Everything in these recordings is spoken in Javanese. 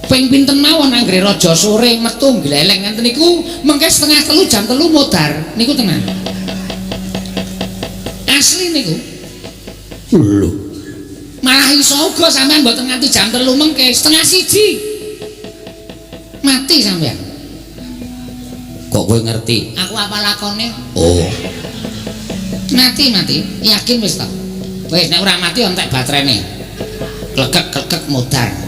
Ping pinten mawon anggere raja sore metu gleleng ngenten niku mengke setengah 3 jam 3 modar niku tenan. Asli niku. Lho. Malah iso uga sampean mboten nganti jam 3 mengke setengah 1. Mati sampean. Kok kowe ngerti? Aku apa lakone? Oh. Mati yakin wis to. Wis nek ora mati entek baterene. Klegek modar.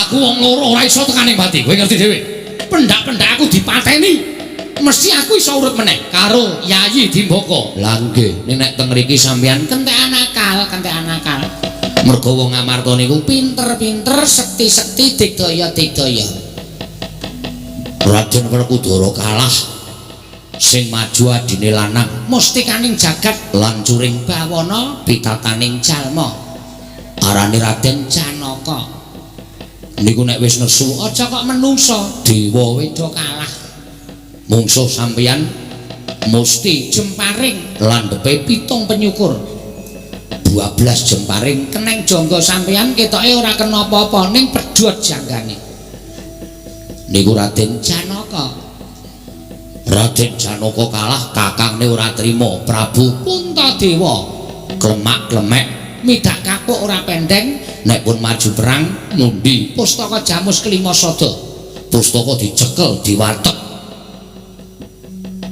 Aku wong loro ora iso tekane mati, kowe ngerti dhewe. Pendak-pendak aku dipateni. Mesti aku iso urip meneh karo Yayi Dimbaka. Lah nggih, nek teng mriki sampeyan kentekan akal. Mergo wong Ngamarta niku pinter-pinter, sekti-sekti, digdaya-digdaya. Raden Werkudara kalah sing maju adine lanang mustikaning jagat lan curing bawana pitataning jalma arane Raden Janaka. Niku nek wis nesu aja kok menungso dewa wedo kalah. Mungsuh sampeyan musti jemparing landhepe 7 penyukur 12 jemparing keneng jangga sampeyan ketoke ora kena apa-apa ning pedhot janggane. Niku Raden Janaka. Raden Janaka kalah kakangne ora trima Prabu Puntadewa klemak-klemek midak kapuk ora pendeng nek pun maju perang mundi pustaka Jamus Kelima Sada pustaka dicekel diwatek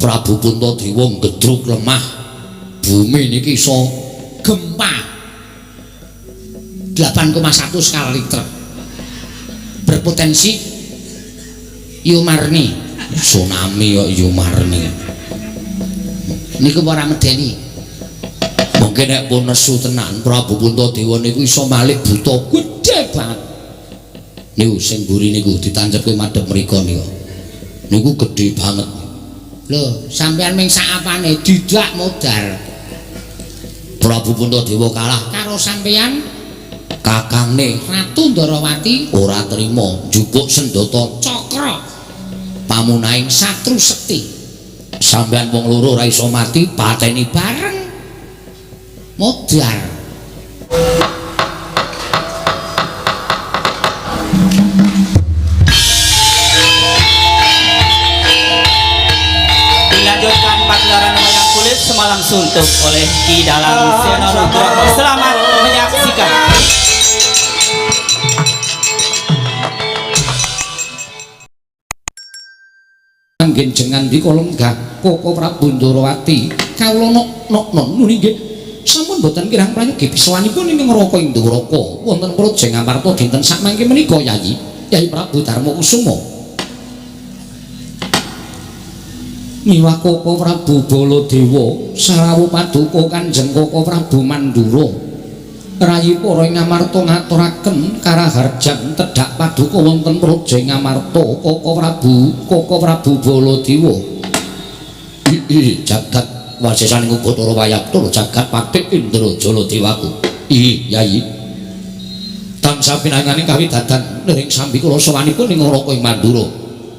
Prabu Puntadewa gedruk lemah bumi niki iso gempa 8,1 skala Richter berpotensi Yumarni tsunami kok Yumarni niku ora medeni. Mungkin nek pun nesu tenan Prabu Puntadewa niku iso malih buta gede banget. Niku sing mburi niku ditancepke madhep mriku niku gede banget. Lho, sampean ming sakapane didak modal. Prabu Puntadewa kalah karo sampean kakangne Ratu Ndarawati ora trima njupuk sendata cakra pamunahing satru sekti. Sampeyan wong loro ora iso mati pateni bareng modal. Dilanjutkan pagelaran wayang kulit semalam suntuk oleh Ki Dalang Sena Nugroho. Selamat menyaksikan. Anggenjengan di Kolonggah Koko Prabu Ndarawati kawula nok nuni nggih sampun boten kirang prayogi bisawanipun ing neraka Indoraka wonten Praja Ngamarta dinten sakmangke menika Yayi Prabu Darmakusuma miwah Koko Prabu Baladewa sarawuh paduka Kanjeng Koko Prabu Mandura rayi para Ngamarta ngaturaken karaharjan tedhak paduka wonten Praja Ngamarta Koko Prabu Baladewa jagat wasesaning Bathara Wayapta jagat Patih Indrajala Dewaku. Yayi tansah pinanganing kawidadan nering sambi kula sawanipun ing neraka ing Mandura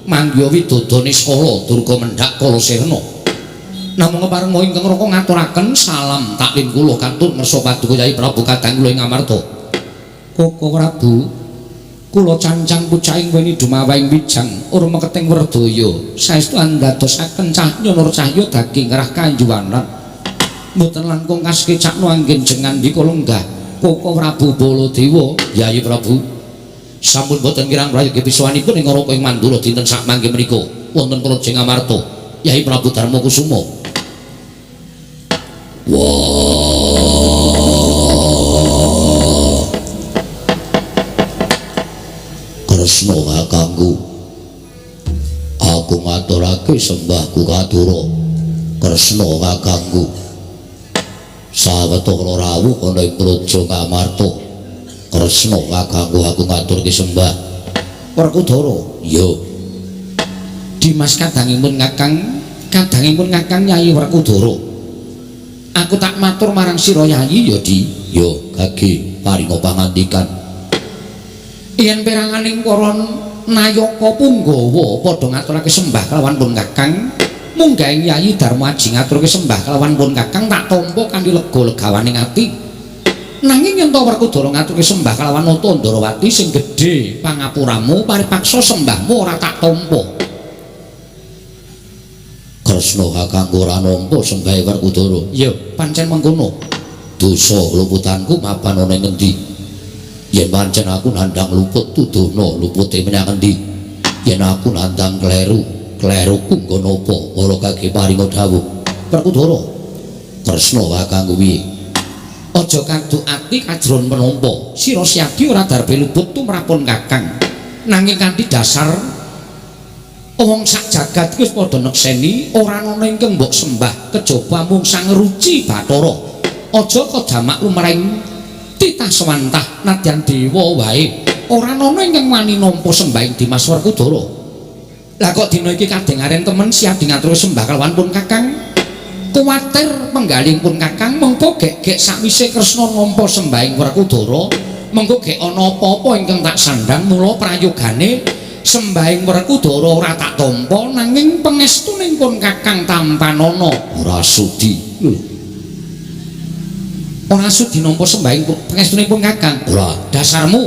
manggiya widodane skala durga mendhak kala sirna namung keparenga ingkang raka ngaturaken salam taklin kula kantun ngersa paduka Yayi Prabu kadang kula ing Ngamarta. Koko Prabu kula cancang pucaing weni dumawaing wijang urma keting werdaya saestu andadosaken cahya nur cahya daging kerah kanjuwanan mboten langkung kasekecakno anggenjengan di Kolonggah Koko Prabu Baladewa. Yayi Prabu sampun boten kirang prayogi bisawanipun ing neraka ing Mandura dinten sakmangke menika wonten Praja Ngamarta Yayi Prabu Darmakusuma. Kresna kakangku aku ngaturake sembahku katura Kresna kakangku sawetara rawuh ana ing Praja Ngamarta Kresna kakangku aku ngaturke sembah Werkudara. Yo Dimas kadangipun Kakang Yayi Werkudara aku tak matur marang sira Yayi ya Di yo kage paringa pangandikan yen peranganing para nayaka Punggawa padha ngaturake sembah kelawan pun Kakang munggah Yayi Darma Aji ngaturake sembah kelawan pun Kakang tak tampa kanthi lega-legawaning ati Nanging yen to Werkudara ngaturke sembah kalawan Nata Ndarawati sing gedhe pangapuramu paripaksa sembahmu ora tak tampa. Kresna kakangku ora nampa sembahe Werkudara. Ya, pancen mengkono. Dosa luputanku mapan ana ngendi? Yen pancen aku nandhang luput tudono lupute menyang endi? Yen aku nandhang kleru, kleruku nggo napa? Ora kage paringa dawuh. Werkudara, Kresna kakangku piye? aja kaduk ati kajron menapa. Sira Siadi ora darbe luput tumrapun Kakang. Nanging kanthi dasar wong sak jagat iki wis padha nekseni ora ana ingkang mbok sembah kejaba mung Sang Ruci Bathara. Aja kedamak lumrahing titah swantah nadyan dewa wae. Ora ana ingkang wani nampa sembahing Dimas Werkudara. Lah kok dina iki kadengaren temen Siadi ngatur sembah kalawan pun Kakang. Kuwatir penggaling pun Kakang mengko gek sakwise Kresna nampa sembahing Werkudara mengko gek ana apa-apa ingkang tak sandhang mula prayogane sembahing Werkudara ora tak tampa nanging pangestuning pun Kakang tampanana Ora sudi. ora sudi nampa sembahing pangestuning pun Kakang. Ora, Dasarmu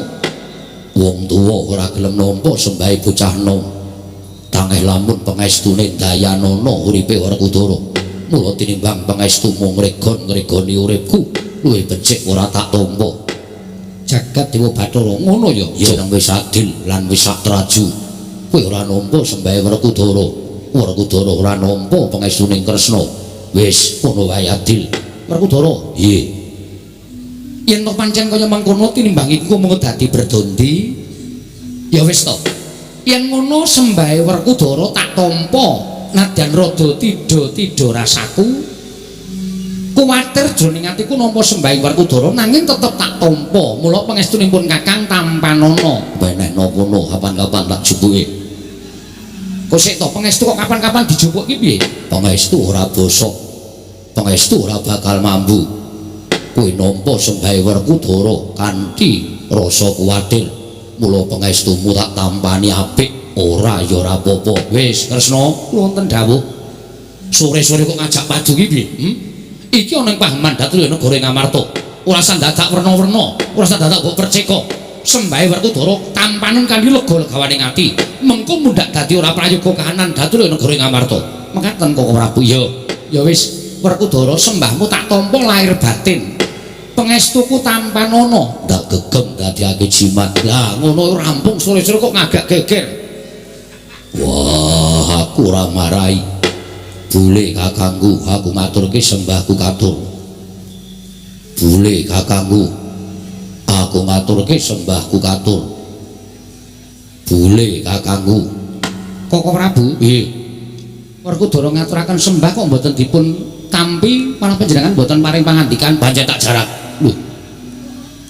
wong tuwa ora gelem nampa sembahe bocah nom. Tangeh lamun pangestune dayanana uripe Werkudara. Mula tinimbang pangestu mung ngregon-ngregoni uripku luwih becik ora tak tampa. jagat Dewa Bathara ngono ya. Jeneng wis adil lan wis satraju. Kowe ora nampa sembahe Werkudara. Werkudara ora nampa pangestuning Kresna. Wis ngono wae adil. Werkudara, Iye. yen to pancen kaya mangkono tinimbang iku mung dadi berdondi ya wis to. Yen ngono sembahe Werkudara tak tampa nadyan rada tida-tida rasaku kuwatir jroning atiku nampa sembahing Werkudara nanging tetep tak tampa mula pangestunipun Kakang tampanana. Meneh napa-napa kapan-kapan tak jupuke. Kok sik to pangestu kok kapan-kapan dijupuk iki piye? Pangestu ora bosok. Pangestu ora bakal mambu. Kowe nampa sembahe Werkudara kanthi rasa kuwatir. Mula pangestumu tak tampani apik. Ora ya ora apa-apa. Wis Kresna, wonten dawuh. Sore-sore kok ngajak padu iki piye? Iki ana ing pahaman Datri negara Ngamarta. Ora sandadak werna-werna, ora sandadak mbok perceka. Sembahe Werkudara tampanen kanthi lega-legawaning ati. Mengko mundhak dadi ora prayoga kahanan Datri negara Ngamarta. Mekaten Koko Prabu. Ya wis Werkudara sembahmu tak tampa lahir batin. Pangestuku tampanana. Tak gegem dadiake jimat. Lah ngono rampung sore-sore kok ngagak geger. Wah, aku ora marai. Bule kakangku, aku ngaturke sembahku katur. Bule kakangku, aku ngaturke sembahku katur. Bule kakangku. Koko Prabu, Nggih. Werkudara ngaturaken sembah kok mboten dipun tampi malah panjenengan mboten paring pangandikan. Pancen tak jarak. Lho.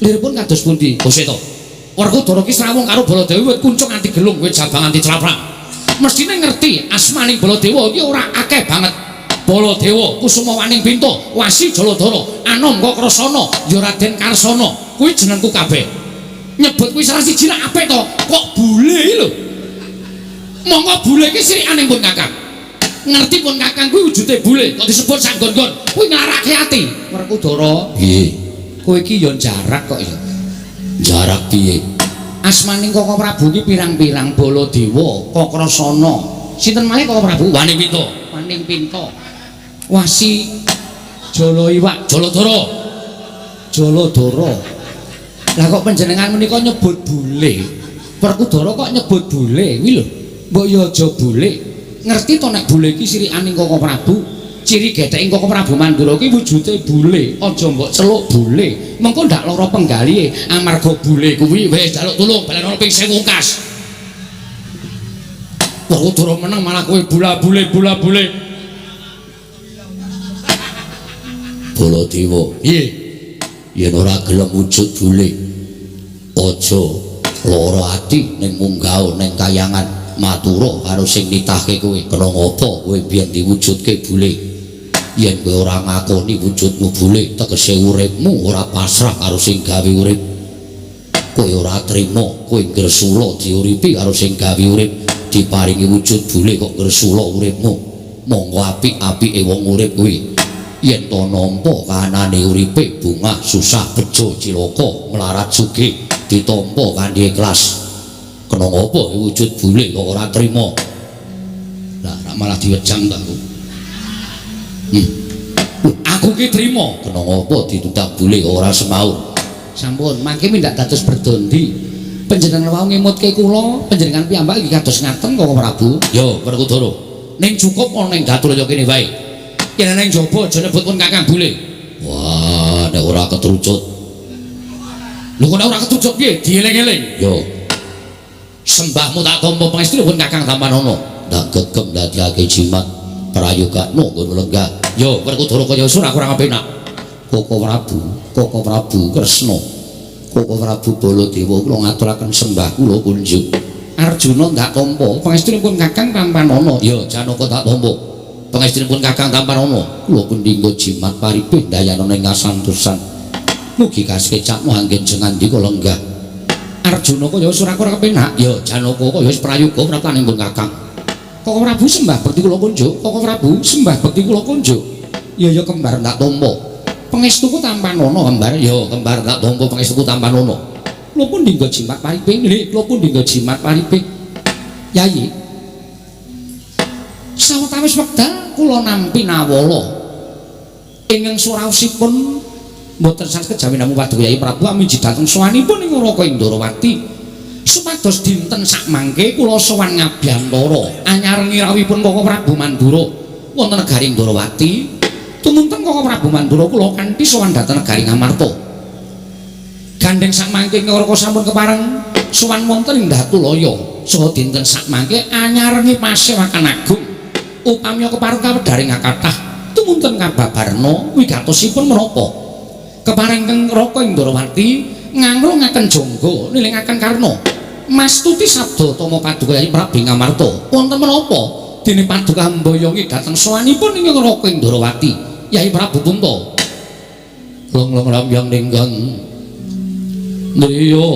Liripun kados pundi? Kose to. Werkudara ki srawung karo Baladewa wit kuncung anti gelung wit jabang anti claprang. Mestine ngerti asmaning Baladewa iki ora akeh banget. Baladewa, Kusumawaning Pinto, Wasi Jaladara, Anom Kokrasana, ya Raden Karsana. Kuwi jenengku kabeh. Nyebut kuwi salah siji lak apik to. Kok bule lho. Monggo bule ki sirikaning pun Kakang. Ngerti pun Kakang kuwi wujude bule, kok disebut sak nggon-nggon. Kuwi nglarake ati. Werkudara, Nggih. kowe iki ya jarak kok ya. Jarak piye? Asmaning Koko Prabu ki pirang-pirang Baladewa, Kokrasana. Sinten malih Koko Prabu? Waning Pinto. Waning Pinto. Wasi Jala Iwak, Jaladara. Jaladara. Lah kok panjenengan menika nyebut bule? Werkudara kok nyebut bule kuwi lho. Mbok ya aja bule. Ngerti to nek bule iki sirikaning Koko Prabu? Ciri getheking Koko Prabu Mandura ki wujude bule, aja mbok celuk bule. Mengko ndak lara penggalihe amarga bule kuwi wis jaluk tulung balen ana ping 1000 kas. Werkudara meneng malah kowe bula-bule. Baladewa. Piye? Yen ora gelem wujud bule, aja lara ati ning munggah ning kayangan matura karo sing nitahke kowe. Kena ngapa kowe biyen diwujudke bule? Yen kowe ora ngakoni wujudmu bule, tegese uripmu ora pasrah karo sing gawe urip. Kowe ora trima kowe ngresula diuripi karo sing gawe urip, diparingi wujud bule kok ngresula uripmu. Monggo apik-apike wong urip kuwi yen to nampa kahanane uripe bungah susah bejo cilaka melarat sugih ditampa kanthi ikhlas kena apa wujud bule kok ora trima lah malah diwejang ta aku ki trima kena apa ditutak bule kok ora semaur sampun mangke mindak dados berdondi panjenengan wau ngemutke kula panjenengan piyambak iki kados ngaten kok Prabu yo Werkudara ning cukup ana ning datur ya kene wae yen ning jaba aja nyebut pun Kakang Bule wah nek ora ketrucut lho kok ora ketrucut piye dieling-eling yo sembahmu tak tampa pangestu pun Kakang Tampanana ndak gegem dadiake jimat prayogakno ngono lenggah yo Werkudara kaya ora kurang apenak Koko Prabu Kresna Koko Prabu Baladewa kula ngaturaken sembah kula kunjuk Arjuna ndak tampa pangestunipun Kakang Tampanana ya Janaka tak tampa pangestunipun Kakang Tampanana kula pendinggo jimat paripih dayana ing kasantosan mugi kasekecakmu anggen jengandika lenggah Arjuna kaya ora kurang kepenak ya Janaka kaya wis prayoga pratanipun Kakang Koko Prabu sembah bekti kula kunjuk Koko Prabu sembah bekti kula kunjuk ya kembar ndak tampa pangestuku Tampanana kembar ya kembar tak tampa pangestuku Tampanana kula pun dinggo jimat pariping nggih kula pun dinggo jimat pariping Yayi sawetawis wekdal kula nampi nawala ingkang suraosipun mboten saged kejawi namung Paduka Yayi Prabu amiji dhateng sowanipun ing Raka Indrawati supados dinten sakmangke kula sowan ngabiyantara anyar ngirawipun Koko Prabu Mandura wonten negari Indrawati tumunten Koko Prabu Mandura kula kanthi sowan dhateng negari Ngamarta. Gandeng sakmangke ngraka sampun kepareng sowan wonten ing Datulaya saha dinten sakmangke anyarengi pasewakan agung upami kepareng kawedharing kathah tumunten kababarna wigatosipun menapa. Kepareng teng Raka Indrawati ngangrungaken jangga nilingaken karna mastuti sabda Tama Paduka Yayi Prabu Ngamarta wonten menapa dene Paduka mboyongi dhateng sowanipun ing Raka Indrawati Yayi Prabu Punta long rambyang ninggang driya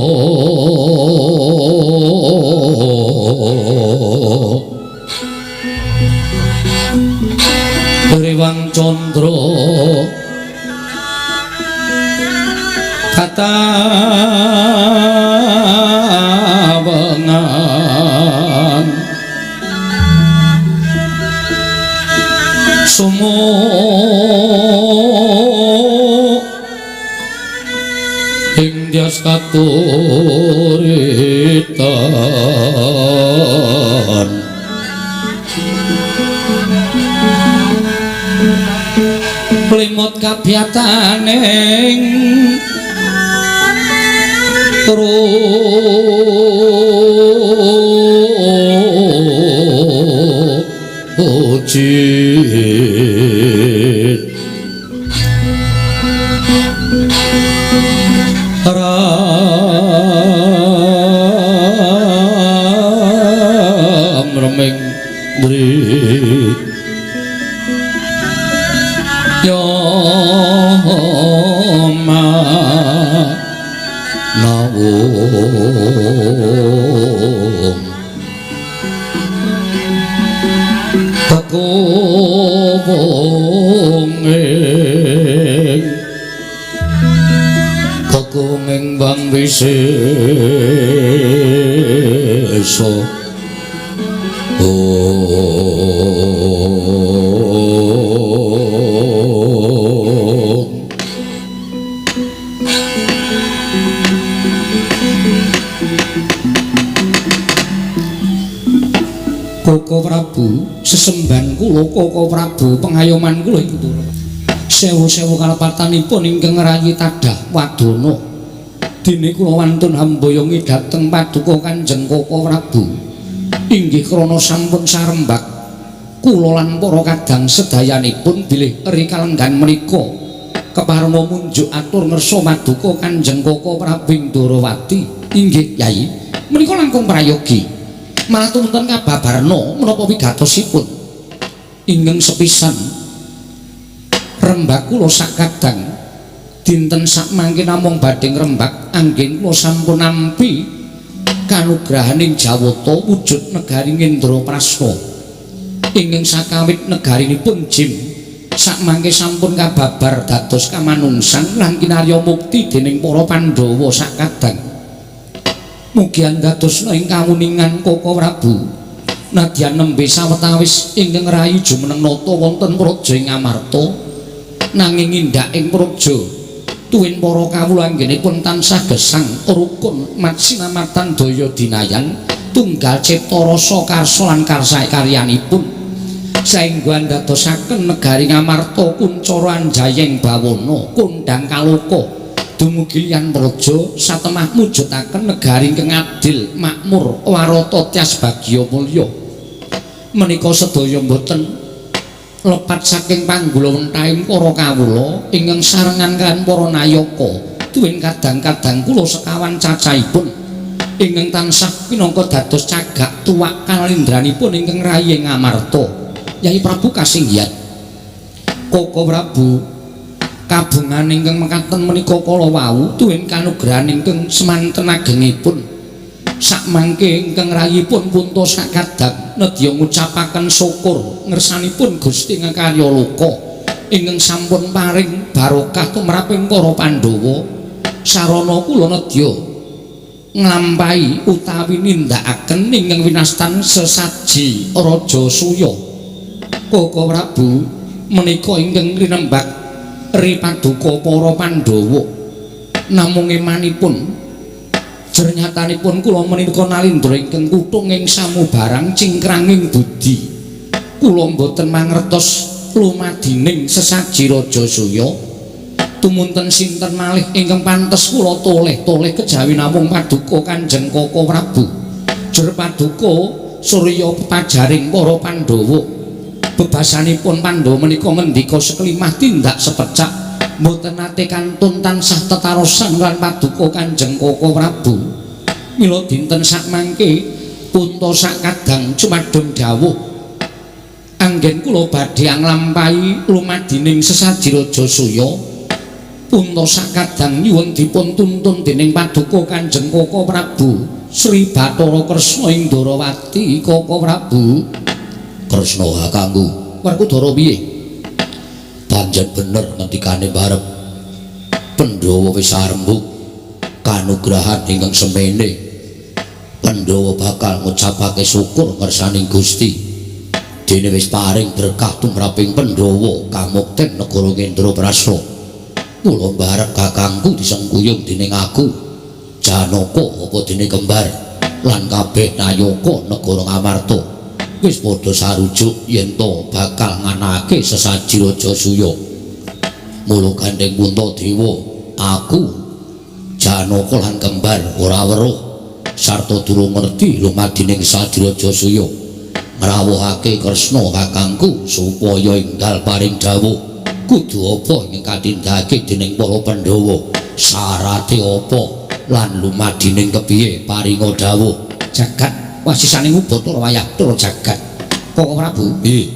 Rewang Candra katawengan sumo ing dias katuritan plimut kabiyataning ujit ram remeng bri yo ma nawung kakunging Bang Wisesa Koko Prabu sesemban kula Koko Prabu pengayoman kula iku sewu-sewu kalepatanipun ingkang rayi tadah wadana dene kula wantun hamboyongi dhateng Paduka Kanjeng Koko Prabu inggih krana sampun sarembak kula lan para kadang sedayanipun bilih eri kalenggan menika keparenga munjuk atur ngersa Paduka Kanjeng Koko Prabu Indrawati inggih Yayi menika langkung prayogi malah tumunten kababarna menapa wigatosipun ingkang sepisan rembak kula sakadang dinten sakmangke namung badhe ngrembak anggen kula sampun nampi kanugrahaning Jawata wujud negari Indraprastha ingkang sakawit negarinipun Jim Sakmangke sampun kababar dados kamanungsan lan kinarya mukti dening para Pandhawa sakadang. Mugi andadosna ing kawuningan Koko Prabu. Nadyan nembe sawetawis ingkang rayi jumeneng nata wonten praja ing Amarta. Nanging indak ing praja tuwin para kawula anggenipun tansah gesang rukun matsinamatan daya dinayan tunggal cipta rasa karsa lan karyanipun. Saengga ndadosaken negari Ngamarta kuncara anjayeng bawana kondang kaloka dumugi liyan praja satemah mujudaken negari ingkang adil makmur warata tyas bagya mulya. Menika sedaya boten lepat saking panggulawentahing para kawula ingkang sarengan kan para nayaka tuwin kadang-kadang kula sekawan cacahipun ingkang tansah minangka dados cagak tuwak kalindranipun ingkang rayi Ngamarta. Yai Prabu kasinggihan Koko Prabu kabungan ingkang mekaten menika kala wau tuwin kanugrahan ingkang semanten agengipun sakmangke ingkang rayipun punta sakadang nedya ngucapaken syukur ngersanipun Gusti ngakarya loka ingkang sampun paring barokah tumraping para Pandhawa sarana kula nedya nglampahi utawi nindakaken ingkang winastan sesaji Raja Suya. Koko Prabu menika ingkang rinembak ripaduka para Pandhawa namung emanipun jernyatanipun kula menika nalindra ingkang kuthung ing samubarang cingkranging budi kula boten mangertos lumadining sesaji Raja Suya tumunten sinten malih ingkang pantes kula toleh-toleh kejawi namung paduka Kanjeng Koko Prabu jer paduka Surya pepajaring para Pandhawa. Bebasanipun Pandhawa menika ngendika sekelimah tindak sepecak mboten nate kantun tansah tetarosan lan paduka Kanjeng Koko Prabu. Mila dinten sakmangke punta sakadang cumadung dawuh anggen kula badhe nglampahi lumadining sesaji Raja Suya. Punta sakadang nyuwun dipun tuntun dening paduka Kanjeng Koko Prabu Sri Bathara Kresna ing Ndarawati. Koko Prabu Kresna kakangku Werkudara piye? Panjen bener ngendikane barep Pandhawa wis arembuk kanugrahan ingkang semene. Pandhawa bakal ngucapake syukur ngersaning Gusti dene wis paring berkah tumraping Pandhawa kamukten negara Kendraprasa. Kula barep kakangku disengguyung dening aku Janaka apa dene kembar lan kabeh nayaka negara Ngamarta wis padha sarujuk yen to bakal nganakake sesaji Raja Suya. Mula Gandeng Puntadewa aku Janaka lan kembar ora weruh sarta durung ngerti lumadining sesaji Raja Suya ngrawuhake Kresna kakangku supaya enggal paring dawuh kudu apa ing katindakake dening para Pandhawa syarate apa lan lumadining kepiye paringa dawuh. Jagat wasisane ngubata wayah tur jagat. Koko Prabu nggih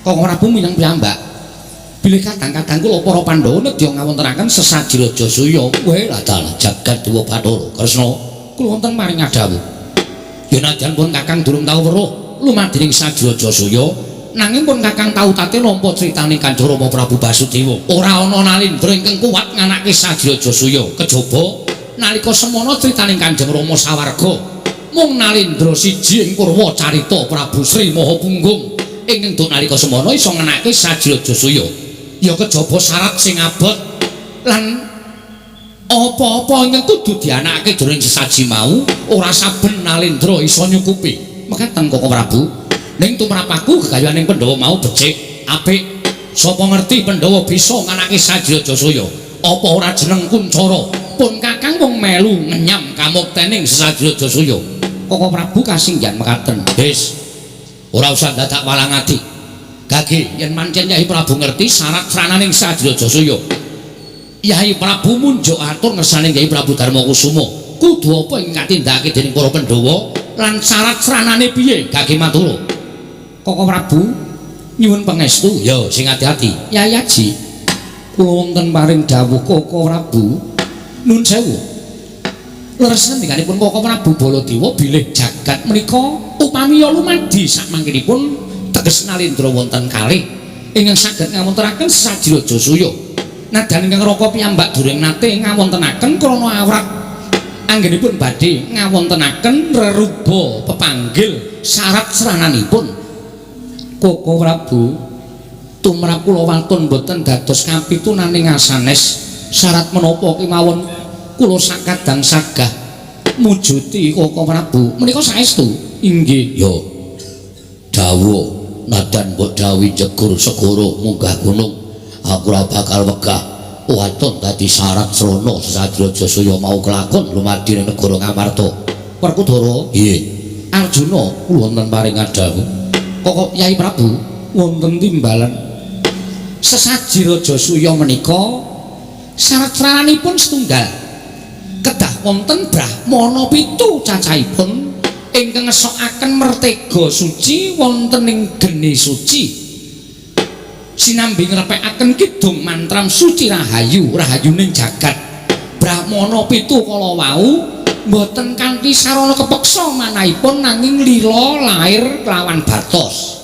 Koko Prabu minang piyambak bilih kadang-kadang kula para Pandhawa nedya ngawontenaken sesaji Raja Suya. Weh ladal jagat Dewa Bathara Kresna kula wonten maring dawuh yen nadyan pun kakang durung tau weruh lumadining sesaji Raja Suya nanging pun kakang tau tate nampa critane Kanjeng Rama Prabu Basudewa ora ana nalindra ingkang kuwat nganake sesaji Raja Suya kejaba nalika semana critane Kanjeng Rama sawarga mung nalindra siji ing purwa carita Prabu Sri Mahapunggung ingkang do nalika semana iso ngenake sesaji Raja Suya ya kejaba syarat sing abot lan apa-apa ingkang kudu dianakake jroning sesaji mau ora saben nalindra iso nyukupi mekaten Koko Prabu. Ning tumrapaku gegayaning Pandhawa mau becik apik sapa ngerti Pandhawa bisa nganake sesaji Raja Suya apa ora jeneng Kuncara pun kakang wong melu ngenyam kamuktening sesaji Raja Suya. Koko Prabu kasinggihan mekaten. Wis ora usah dadak walang ati gage yen pancen Yai Prabu ngerti syarat frananing sesaji Raja Suya Yai Prabu munjuk atur ngersaning Yai Prabu Darmakusuma kudu apa ing katindakake dening para Pandhawa lan syarat sranane piye gage matur. Koko Prabu nyuwun pangestu ya sing ati-ati. Yai Aji kula wonten paring dawuh Koko Prabu nun sewu leres ngendikanipun Koko Prabu Baladewa bilih jagat menika upami lumadi sakmangkinipun teges nalindra wonten kalih ingkang saged ngawontenaken sesaji raja suya. Nadan ingkang Raka piyambak durung nate ngawontenaken krana awrat anggenipun badhe ngawontenaken reruba pepanggil syarat serananipun. Koko Prabu, tumrap kula watun boten dados kapitunaning asanes syarat menapa kemawon kula sakadang sagah mujuti Koko Prabu menika saestu. Inggih. Yo dawuh nadan mbok dawuhi jegur segoro munggah gunung aku ora bakal wegah waton dadi syarat srana sesaji raja saya mau kelakon lumadi ning negara Ngamarta. Werkudara, nggih. Arjuna kula wonten paring dawuh. Koko Yai Prabu wonten timbalan sesaji raja suya menika syarat serananipun setunggal. Kedah wonten Brahmana 7 cacahipun ingkang ngesokaken mertega suci wonten ing geni suci sinambi ngrepekaken kidung mantram suci rahayu rahayuning jagat. Brahmana 7 kala wau mboten kanthi sarana kepeksa manahipun nanging lila lair kelawan batos.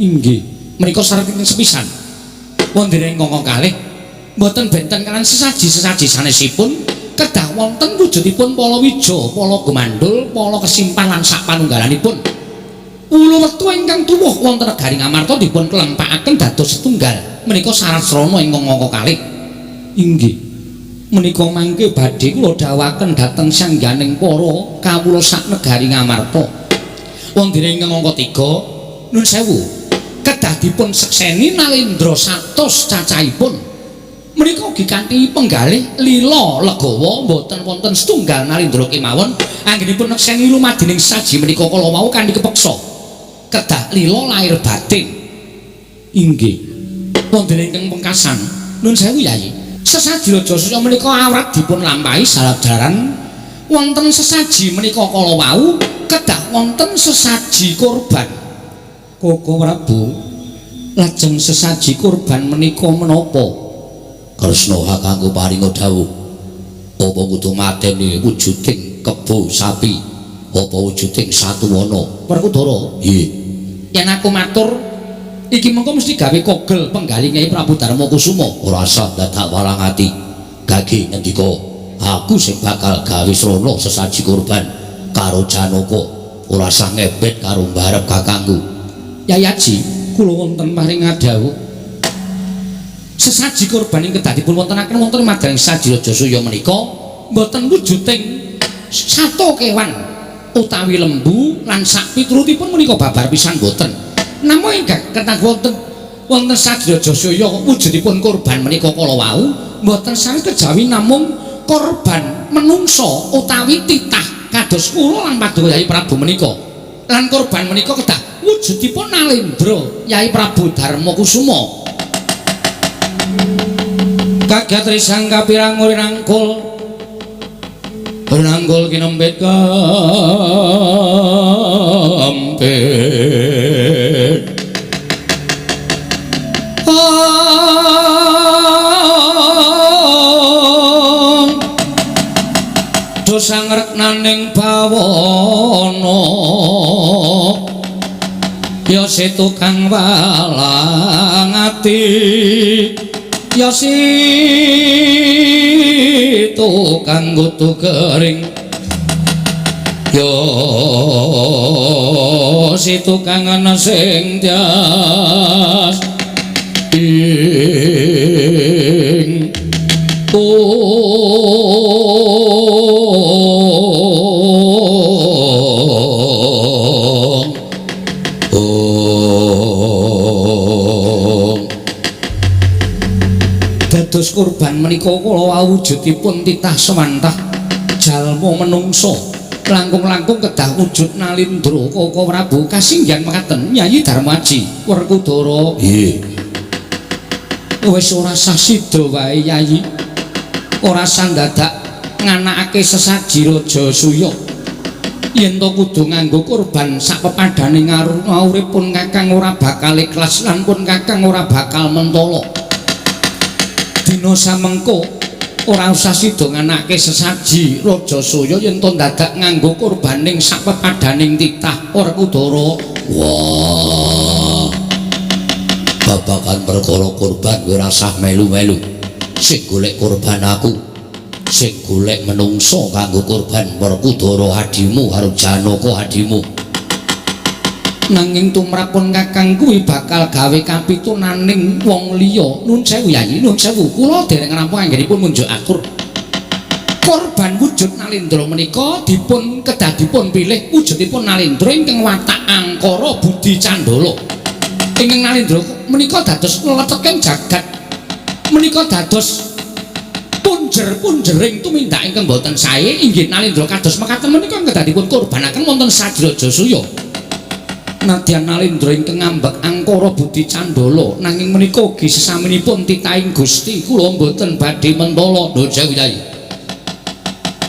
Inggih menika syarat ingkang sepisan wonten ing kangka kalih mboten benten kalan sesaji-sesaji sanesipun kedah wonten wujudipun palawija, pala gemandul, pala kesimpan lan sapanunggalanipun. Ulu wektu ingkang tuwuh wonten negari Ngamarta dipun kelempakaken dados setunggal. Menika syarat srana ingkang angka kalih. Inggih. Menika mangke badhe kula dawuhaken dhateng sangganing para kawula sak negari Ngamarta. Wonten ingkang angka 3, nuwun sewu. Kedah dipun sekseni Nalendra 100 cacahipun. Menika ugi kanthi penggalih lila legawa boten wonten setunggal Nalendra kemawon anggenipun nekseni lumadining saji menika kala wau kanthi kepeksa kedah lila lair batin. Inggih wonten ingkang pungkasan nuwun sewu Yai sesaji raja suya menika awrat dipun lampahi saladaran wonten sesaji menika kala wau kedah wonten sesaji kurban. Koko Prabu lajeng sesaji kurban menika menapa? Kresna kanggo paringa dawuh apa kudu mateni wujuding kebo sapi apa wujuding satuwana. Werkudara, nggih. yen aku matur iki mengko mesti gawe kogel penggali Nyai Prabu Darmakusuma. Ora usah dadak walang ati. Gage ngendika aku sing bakal gawe srana sesaji kurban karo Janaka. Ora usah ngebet karo mbarep kakangku. Yai Aji, kula wonten paring dawuh sesaji kurban ing kedah dipun wontenaken wonten madang saji raja suya menika mboten wujuding sato kewan utawi lembu lan sak piturutipun menika babar pisan mboten. Namung ingkang kedah wonten saji raja suya wujudipun kurban menika kala wau mboten sanes kejawi namung korban menungso utawi titah kados kula lan Paduka Yai Prabu menika. Lan kurban menika kedah wujudipun Nalendra Yai Prabu Darmakusuma. Kagat risang kapirang rangkul rangkul kinembet kampet dosa ngreknaning bawana ya setukang walang ati ya situ kang gutu kering ya situ kang ana sing tias ing dados kurban menika kala wujudipun titah semantah jalma menungso langkung-langkung kedah wujud Nalendra Koko Prabu kasinggihan mekaten Nyai Darmaji. Werkudara, nggih. Wis ora sah sida wae Yai, ora sah dadak nganakake sesaji raja suya yen to kudu nganggo kurban sak pepadane uripun Kakang ora bakal ikhlas lan pun Kakang ora bakal mentala. Dina samengko ora usah sida nganakake sesaji raja suya yen to dadak nganggo kurbaning sak pepadaning titah. Werkudara, Wah babakan perkara kurban kowe rasah melu-melu. Sing golek kurban aku, sing golek menungso kanggo kurban Werkudara adimu karo Janaka adimu. Nanging tumrapun kakang kuwi bakal gawe kapitunaning wong liya. Nun sewu Yayi, nun sewu. Kula dereng rampung anggenipun munjuk atur. Korban wujud Nalendra menika dipun kedadipun pilih wujudipun Nalendra ingkang watak angkara budi candala. Ingkang Nalendra menika dados leleteking jagat. Menika dados punjer-punjering tumindak ingkang boten sae. Inggih Nalendra kados mekaten menika kedadipun kurbanaken wonten Sajrajasuya. Nadyan Nalendra ingkang ngambek angkara budi candala nanging menika ugi sesaminipun titahing Gusti kula boten badhe mentala. Nuwun sewu Yayi.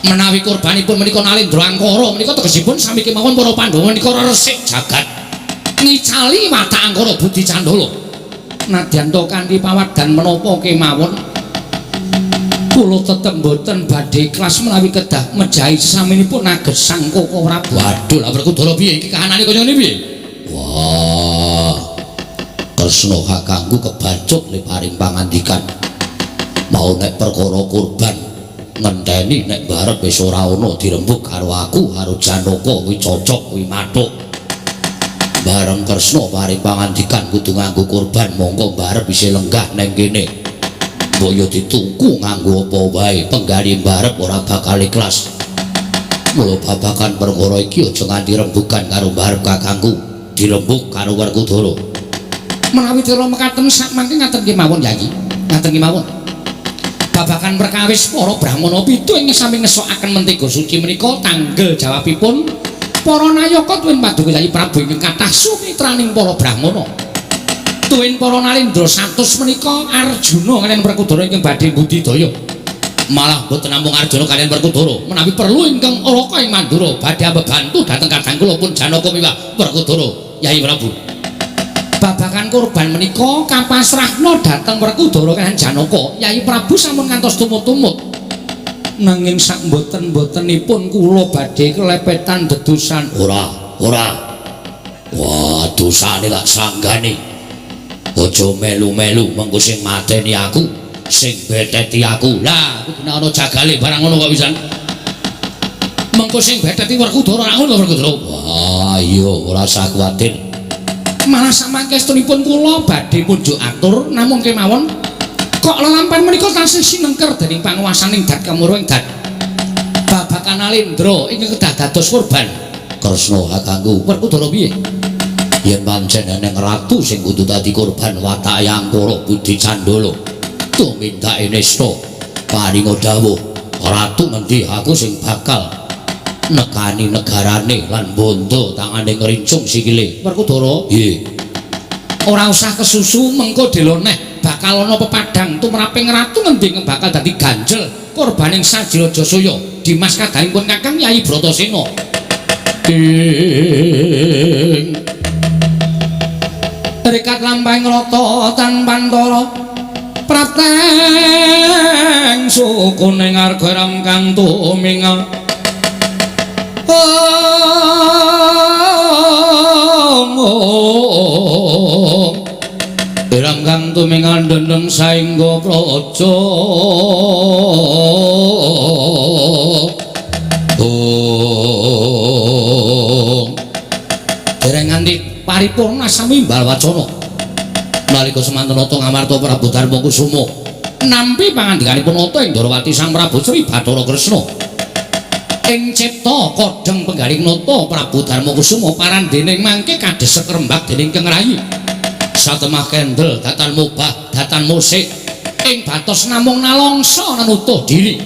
Menawi kurbanipun menika Nalendra angkara menika tegesipun sami kemawon para Pandhawa menika resik jagat ngicali watak angkara budi candala. Nadyan to kanthi pawadhan menapa kemawon kula tetep boten badhe ikhlas menawi kedah mejahi sesaminipun nagesang Koko Prabu. Waduh, lha Werkudara piye iki kahanane kaya ngene piye? Wah. Kresna kakangku kebacut le paring pangandikan. Mau nek perkara kurban ngenteni nek barep wis ora ana dirembug karo aku karo Janaka kuwi cocok kuwi mathuk. Bareng Kresna paring pangandikan kudu nganggo kurban monggo barep isih lenggah neng kene. Mbok yo dituku nganggo apa wae penggali barep ora bakal ikhlas. Mula babakan perkara iki aja nganti rembugan karo barep kakangku, dirembug karo Werkudara. Menawi tira mekaten sak mangke ngaten kemawon Yayi. Ngaten kemawon. Babakan perkawis para Brahmana pitu ing sami ngesokaken mentega suci menika tanggel jawabipun para nayaka tuwin paduka Yayi Prabu ingkang kathah sumitraning para Brahmana. Tuwin para Nalendra satus menika Arjuna kaliyan Werkudara ingkang badhe budidaya. Malah boten namung Arjuna kaliyan Werkudara, menawi perlu ingkang Alaka ing Mandura badhe bebantu dhateng kadang kula pun Janaka miwah Werkudara Yayi Prabu. Babakan kurban menika kapasrahna dhateng Werkudara kaliyan Janaka Yayi Prabu sampun ngantos tumut-tumut. Nanging sak mboten-mbotenipun kula badhe kelepetan dedusan. Ora. Wah, dosane tak sanggane. Aja melu-melu mengko sing mateni aku, sing beteti aku. Lah, kudu ana jagale barang ngono kok pisan. Mengko sing beteti Werkudara ora ngono Werkudara. Wah, iya ora usah kuwatir. Malah samangkestunipun kula badhe munjuk atur namung kemawon kok lelampahan menika tasih sinengker dening panguwasaning dat kamurung dat babakan Nalendra ingkang kedah dados kurban. Kresna kakangku Werkudara piye? Yen pancen eneng ratu sing kudu dadi kurban watak angkara budi candala, tumindake nista paringa dawuh, ratu ngendi aku sing bakal nekani negarane lan bondo tangane ngrincung sikile. Werkudara, nggih. ora usah kesusu mengko deloneh bakal ana pepadang tumraping ratu ngendi bakal dadi ganjel kurbaning Sajrajasuya Dimas kadangipun Kakang Yayi Bratasena. Rikat lampahing rata tan Pantara prateng sukuning argaram kang tumingal irang kang tumingal dendeng saengga praja dereng nganti paripurna samimbal wacana nalika semanten Nata ngamarta Prabu Darmakusuma nampi pangandikanipun Nata ing Darawati Sang Prabu Sri Bathara Kresna ing cipta kodheng penggaling Nata Prabu Darmakusuma parandening mangke kadhesek rembag dening Kang Rayi satemah kendel datan mubah datan musik ing batos namung nalongso nanutuh diri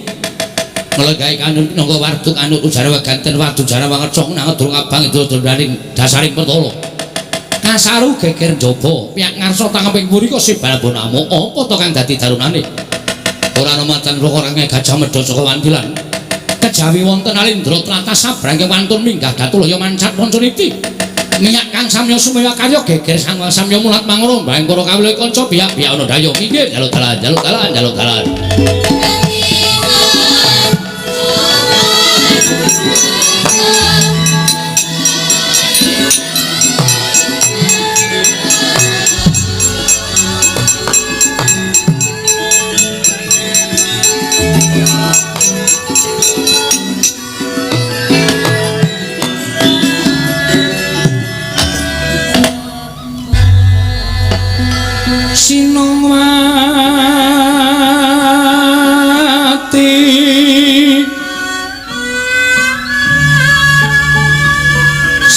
nglegahi kanut nangga warduk anut ujara weganten wadu jara wangeca nang durung abang itu daling dasaring pertolo kasaru geger njaba piyak ngarsa tangeping mriko sibal bonamo apa to kang dadi darunane ora nomatan rokorange gajah medha saka wantilan kejawi wonten Nalendra tlatah sabrangke wantun minggah datulaya mancat ponconiti minyak kang samya sumewa karya geger sang samya mulat mangono mbahing para kawula kanca biyak-biyak ana dayo minggir jaluk dalan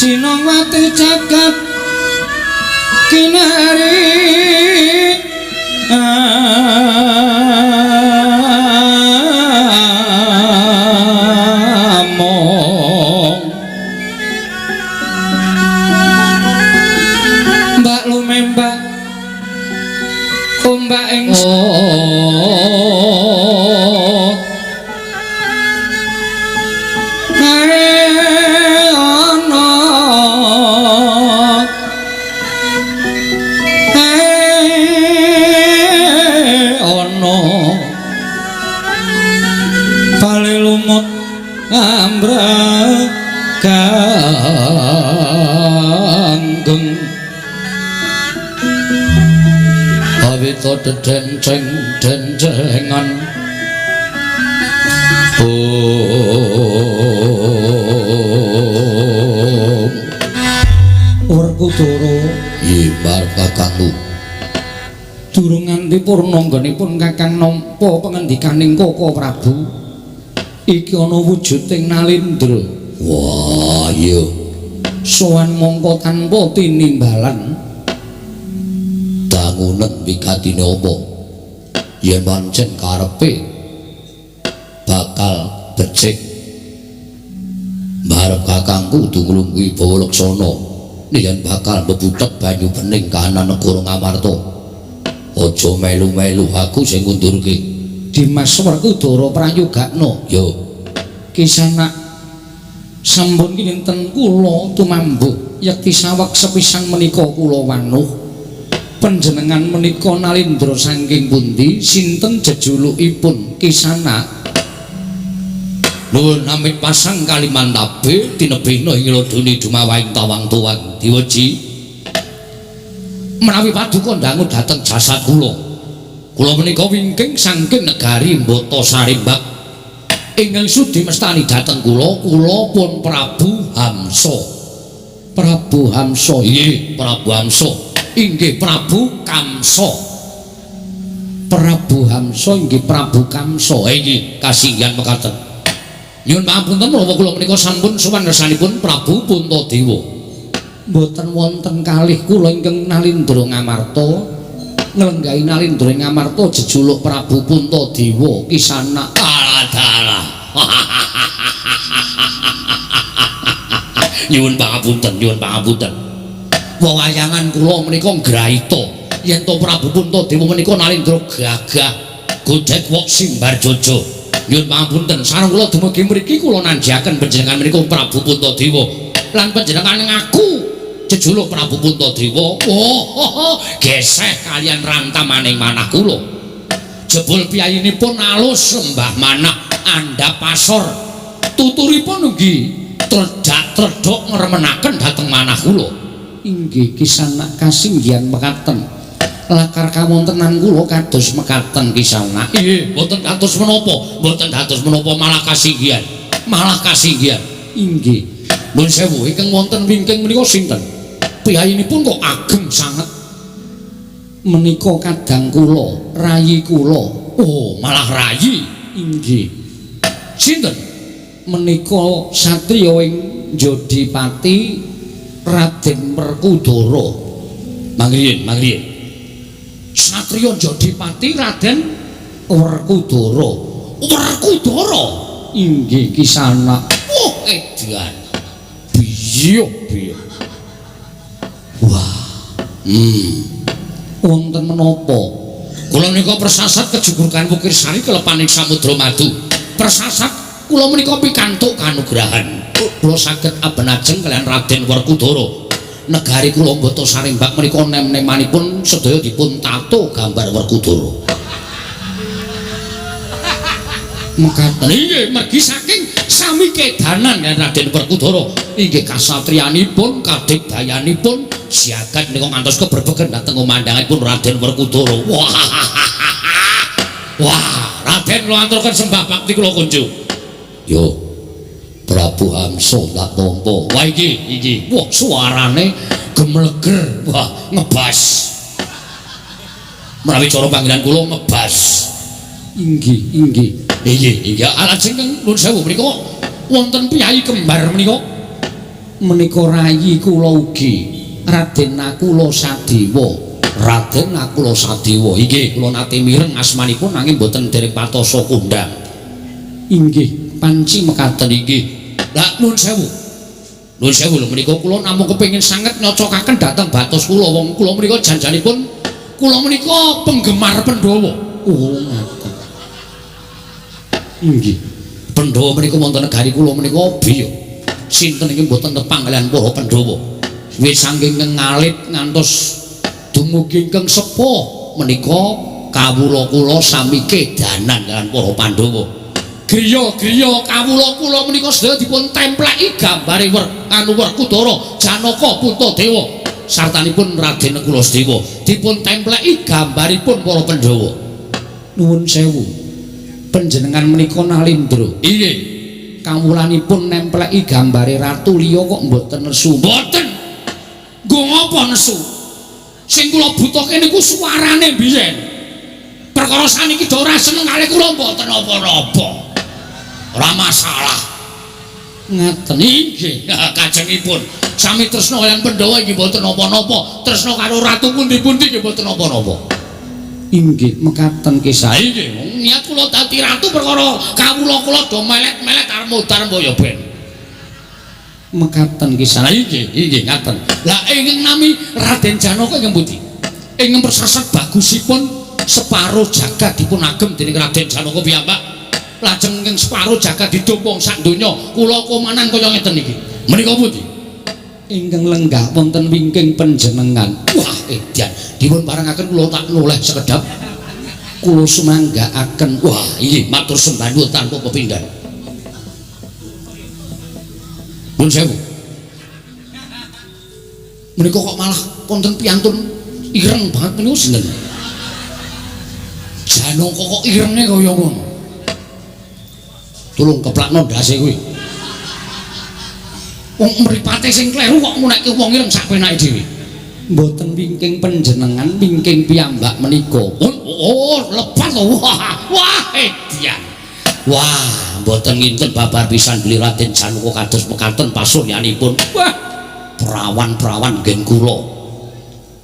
Sinawati jagat kinari among mbak lumembak ombak ing ganggeng awita denceng dencengan Werkudara yimbar kakangku durung nganti purna nggonipun Kakang nampa pengendikaning Koko Prabu iki ana wujuding Nalindra. Wah iya sowan mongko tanpa tinimbalan dangunen wikatine apa yen pancen karepe bakal becik mbarep kakangku dunglung Wibawa Laksana yen bakal bebutek banyu bening kahanan negara Ngamarta aja melu-melu aku sing ngundurke Dimas Werkudara prayogakna yo Kisanak sampun kinten kula tumambuk yekti saweg sepisan menika kula wanuh panjenengan menika Nalindra saking pundi sinten jejulukipun Kisanak nuwun amit pasang Kalimantabe tinebihna ing Lodone dumawahing tawang-tuwang diweji menawi paduka ndangu dhateng jasad kula menika wingking saking negari Mbata Sarimbak ingkang sudi mestani dhateng kula pun Prabu Hamsa. Prabu Hamsa nggih Prabu Hamsa inggih Prabu Kamsa. Prabu Hamsa inggih Prabu Kamsa nggih kasinggihan mekaten nyuwun pangapunten menawa kula menika sampun sowan ngersanipun Prabu Puntadewa mboten wonten kalih kula ingkang Nalindra Ngamarta nglenggahi Nalindra Ngamarta jejuluk Prabu Puntadewa Kisanak. Alah nyuwun pangapunten wewayangan kula menika grahita yen to Prabu Puntadewa menika Nalindra gagah godhek wok simbar jojo nyuwun pangapunten sareng kula dumugi mriki kula nanjaken panjenengan menika Prabu Puntadewa lan panjenengan ngaku jejuluk Prabu Puntadewa geseh kalian rantamaning manah kula jebul piyayinipun alus sembah manah andhap pasor tuturipun ugi tredak-tredok ngremenaken dhateng manah kula inggih Kisanak kasinggihan mekaten lakar kawontenan kula kados mekaten Kisanak nggih mboten dados menapa malah kasinggihan inggih nuwun sewu ingkang wonten wingking menika sinten piyayinipun kok ageng sanget menika kadang kula rayi kula oh malah rayi inggih sinten menika satriya ing Jodipati Raden Werkudara mangriyen satriya Jodipati Raden Werkudara inggih Kisanak edan biyo wah wonten menapa kula menika persasat kejukurkan Wukir Sari kelepaning Samudra Madu persasat kula menika pikantuk kanugrahan kula saged abenajeng kalian Raden Werkudara negari kula Mbata Sarimbak menika nem-nemanipun sedaya dipun tato gambar Werkudara mekaten nggih mergi saking sami kedanan ya Raden Werkudara inggih kasatriyanipun kadigdayanipun siagat menika ngantos keberbegen dhateng umandhangipun Raden Werkudara wah Raden kula aturaken sembah bakti kula kunjuk yo Prabu Hamsa tak tampa wah iki wah suarane gemleger wah ngebas menawi cara panggilan kula ngebas inggih alajeng nuwun sewu menika wonten piyai kembar menika Menika rayi kula ugi Raden Nakula Sadewa. Raden Nakula Sadewa inggih kula nate mireng asmanipun nanging boten dereng patosa kondhang. Inggih, panci mekaten Inggih. Lah nuwun sewu. Nuwun sewu lho menika kula namung kepengin sanget nyocokaken dhateng batos kula wong kula menika janjanipun kula menika penggemar Pandhawa. Oh, ngaten. Inggih. Pandhawa menika wonten negari kula menika biya. Sinten iki mboten tepang kaliyan para Pandhawa. Wis saking ngalit ngantos dumugi ingkang sepuh menika kawula kula sami kedanan kaliyan para Pandhawa. Griya-griya kawula kula menika sedaya dipun templeki gambare Werkudara Janaka Puntadewa sartanipun Raden Nakula Sadewa dipun templeki gambaripun para Pandhawa. Nuwun sewu. Panjenengan menika Nalindra. Inggih. Kawulanipun nempleki gambare ratu liya kok mboten nesu. Mboten. Nggo ngapa nesu? Sing kula butuhke niku suarane biyen. Perkara saniki do ora seneng kalih kula mboten apa-apa. Ora masalah. Ngaten. Inggih, kajengipun sami tresna kaliyan Pandhawa inggih mboten napa-napa. Tresna karo ratu pundi-pundi nggih mboten napa-napa. Inggih, mekaten kisah. Inggih, niat kula dadi ratu perkara kawula kula do melet-melet arep modar mbaya ben. Mekaten kisah. Inggih, ngaten. Lah ingkang nami Raden Janaka inggih pundi? Ingkang persasat bagusipun separuh jagat dipun agem dening Raden Janaka piyambak. Lajeng ingkang separuh jagat didumpung sak donya kula komanan kaya ngeten iki. Menika pundi? Ingkang lenggah wonten wingking panjenengan. Wah, edan. Dipun parengaken kula tak noleh sekedhap. Kula sumanggaaken. Wah, inggih matur sembah nuwun tanpa pepindhan. Nuwun sewu. Menika kok malah wonten piantun ireng banget menika sinten? Janaka kok irenge kaya ngono. Tulung keplakno ndase kuwi. Wong mripate sing kleru kok ngunekke wong ireng sak penake dhewe. Mboten wingking panjenengan, wingking piyambak menika. Oh, lepat to. Wah, edian. Wah, mboten nginten babar pisan beli Raden Janaka kados mekaten pasuryanipun. Wah, perawan-perawan ngen kula.